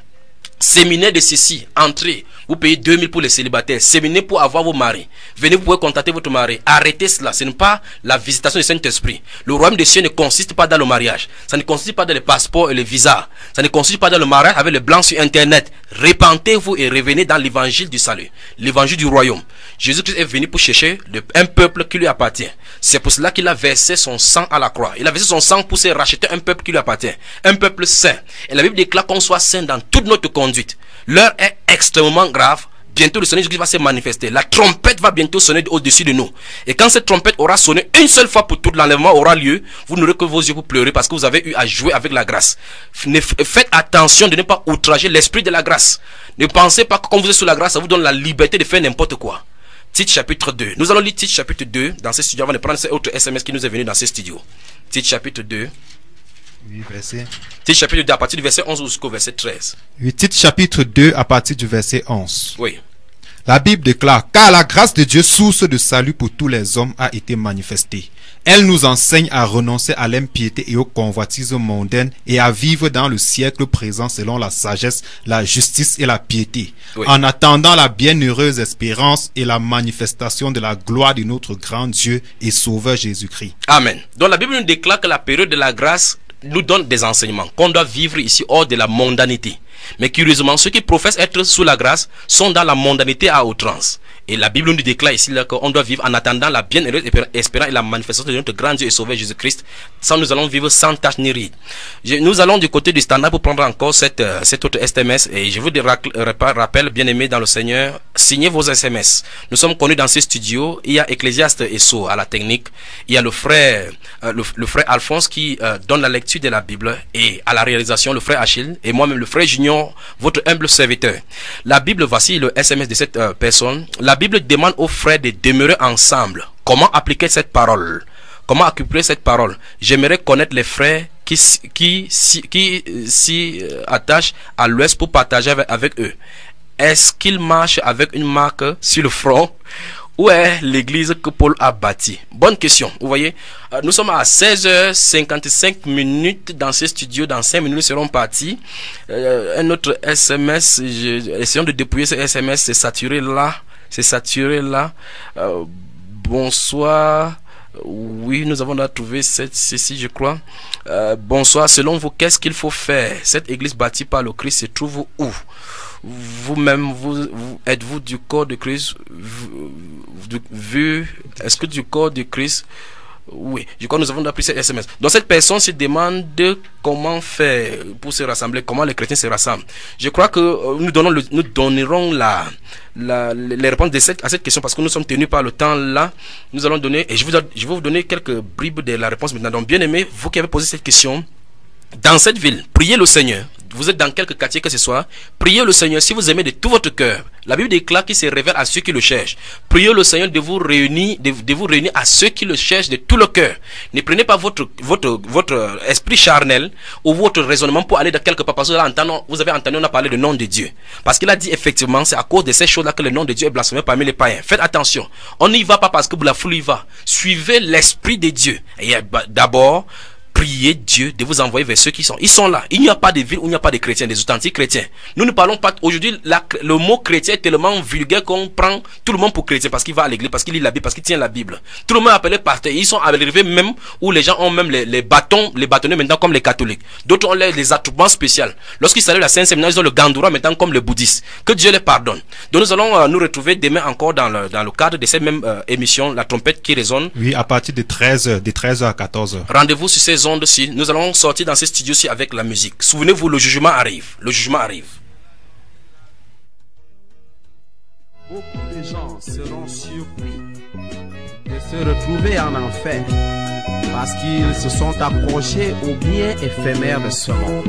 Séminaire de ceci, entrez, vous payez 2000 pour les célibataires, séminaire pour avoir vos maris. Venez, vous pouvez contacter votre mari. Arrêtez cela, ce n'est pas la visitation du Saint-Esprit. Le royaume des cieux ne consiste pas dans le mariage. Ça ne consiste pas dans les passeports et les visas. Ça ne consiste pas dans le mariage avec les blancs sur internet. Repentez-vous et revenez dans l'évangile du salut, l'évangile du royaume. Jésus-Christ est venu pour chercher un peuple qui lui appartient. C'est pour cela qu'il a versé son sang à la croix. Il a versé son sang pour se racheter un peuple qui lui appartient. Un peuple saint. Et la Bible déclare qu'on soit saint dans toute notre conduite. L'heure est extrêmement grave. Bientôt le Seigneur Jésus va se manifester. La trompette va bientôt sonner au-dessus de nous. Et quand cette trompette aura sonné une seule fois pour tout, l'enlèvement aura lieu. Vous n'aurez que vos yeux pour pleurer parce que vous avez eu à jouer avec la grâce. Faites attention de ne pas outrager l'esprit de la grâce. Ne pensez pas que quand vous êtes sous la grâce, ça vous donne la liberté de faire n'importe quoi. Tite chapitre 2. Nous allons lire Tite chapitre 2 dans ce studio avant de prendre ces autres SMS qui nous est venu dans ce studio. Tite chapitre 2. Oui, verset. Tite chapitre 2 à partir du verset 11 jusqu'au verset 13. Oui, Tite chapitre 2 à partir du verset 11. Oui. La Bible déclare: car la grâce de Dieu, source de salut pour tous les hommes, a été manifestée. Elle nous enseigne à renoncer à l'impiété et aux convoitises mondaines et à vivre dans le siècle présent selon la sagesse, la justice et la piété, oui, en attendant la bienheureuse espérance et la manifestation de la gloire de notre grand Dieu et Sauveur Jésus-Christ. Amen. Donc la Bible nous déclare que la période de la grâce nous donne des enseignements qu'on doit vivre ici hors de la mondanité. Mais curieusement, ceux qui professent être sous la grâce sont dans la mondanité à outrance. Et la Bible nous déclare ici qu'on doit vivre en attendant la bienheureuse espérance et la manifestation de notre grand Dieu et Sauveur Jésus-Christ. Sans nous allons vivre sans tache ni ride. Nous allons du côté du standard pour prendre encore cette autre SMS. Et je vous rappelle, bien aimés dans le Seigneur, signez vos SMS. Nous sommes connus dans ces studios. Il y a Ecclésiaste et So à la technique. Il y a le frère Alphonse qui donne la lecture de la Bible. Et à la réalisation, le frère Achille. Et moi-même, le frère Junior, votre humble serviteur. La Bible, voici le SMS de cette personne. La la Bible demande aux frères de demeurer ensemble. Comment appliquer cette parole? Comment appliquer cette parole? J'aimerais connaître les frères qui s'y attachent à l'Ouest pour partager avec eux. Est-ce qu'ils marchent avec une marque sur le front? Où est l'église que Paul a bâtie? Bonne question. Vous voyez, nous sommes à 16h55 dans ce studio. Dans 5 minutes, nous serons partis. Un autre SMS, essayons de dépouiller ce SMS. C'est saturé là. C'est saturé là. Bonsoir. Oui, nous avons trouvé ceci, je crois. Bonsoir. Selon vous, qu'est-ce qu'il faut faire? Cette église bâtie par le Christ se trouve où? Vous-même, êtes-vous du corps de Christ? Est-ce que du corps de Christ? Oui, je crois que nous avons appris cette SMS. Donc cette personne se demande comment faire pour se rassembler, comment les chrétiens se rassemblent. Je crois que nous donnerons les réponses à cette question parce que nous sommes tenus par le temps là. Nous allons donner, et je vais vous donner quelques bribes de la réponse maintenant. Donc bien aimé, vous qui avez posé cette question, dans cette ville, priez le Seigneur. Vous êtes dans quelque quartier que ce soit, priez le Seigneur si vous aimez de tout votre cœur. La Bible déclare qu'il se révèle à ceux qui le cherchent. Priez le Seigneur de vous réunir à ceux qui le cherchent de tout le cœur. Ne prenez pas votre esprit charnel ou votre raisonnement pour aller de quelque part. Parce que là, vous avez entendu, on a parlé du nom de Dieu. Parce qu'il a dit effectivement, c'est à cause de ces choses-là que le nom de Dieu est blasphémé parmi les païens. Faites attention. On n'y va pas parce que la foule y va. Suivez l'esprit de Dieu. Et d'abord, priez Dieu de vous envoyer vers ceux qui sont. Ils sont là. Il n'y a pas de ville où il n'y a pas de chrétiens, des authentiques chrétiens. Nous ne parlons pas. Aujourd'hui, le mot chrétien est tellement vulgaire qu'on prend tout le monde pour chrétien parce qu'il va à l'église, parce qu'il lit la Bible, parce qu'il tient la Bible. Tout le monde est appelé pasteur. Ils sont arrivés même où les gens ont même les bâtonnets maintenant comme les catholiques. D'autres ont les attroupements spéciaux. Lorsqu'ils saluent la Sainte Séminaire, ils ont le gandoura maintenant comme les bouddhistes. Que Dieu les pardonne. Donc nous allons nous retrouver demain encore dans le cadre de cette même émission, la trompette qui résonne. Oui, à partir de 13h à 14h. Rendez-vous sur ces ondes-ci. Nous allons sortir dans ces studios-ci avec la musique. Souvenez-vous, le jugement arrive. Le jugement arrive. Beaucoup de gens seront surpris de se retrouver en enfer parce qu'ils se sont accrochés aux biens éphémères de ce monde.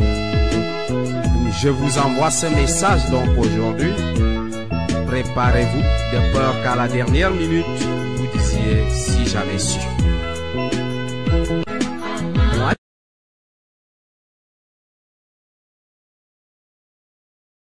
Je vous envoie ce message donc aujourd'hui. Préparez-vous de peur qu'à la dernière minute, vous disiez si j'avais su.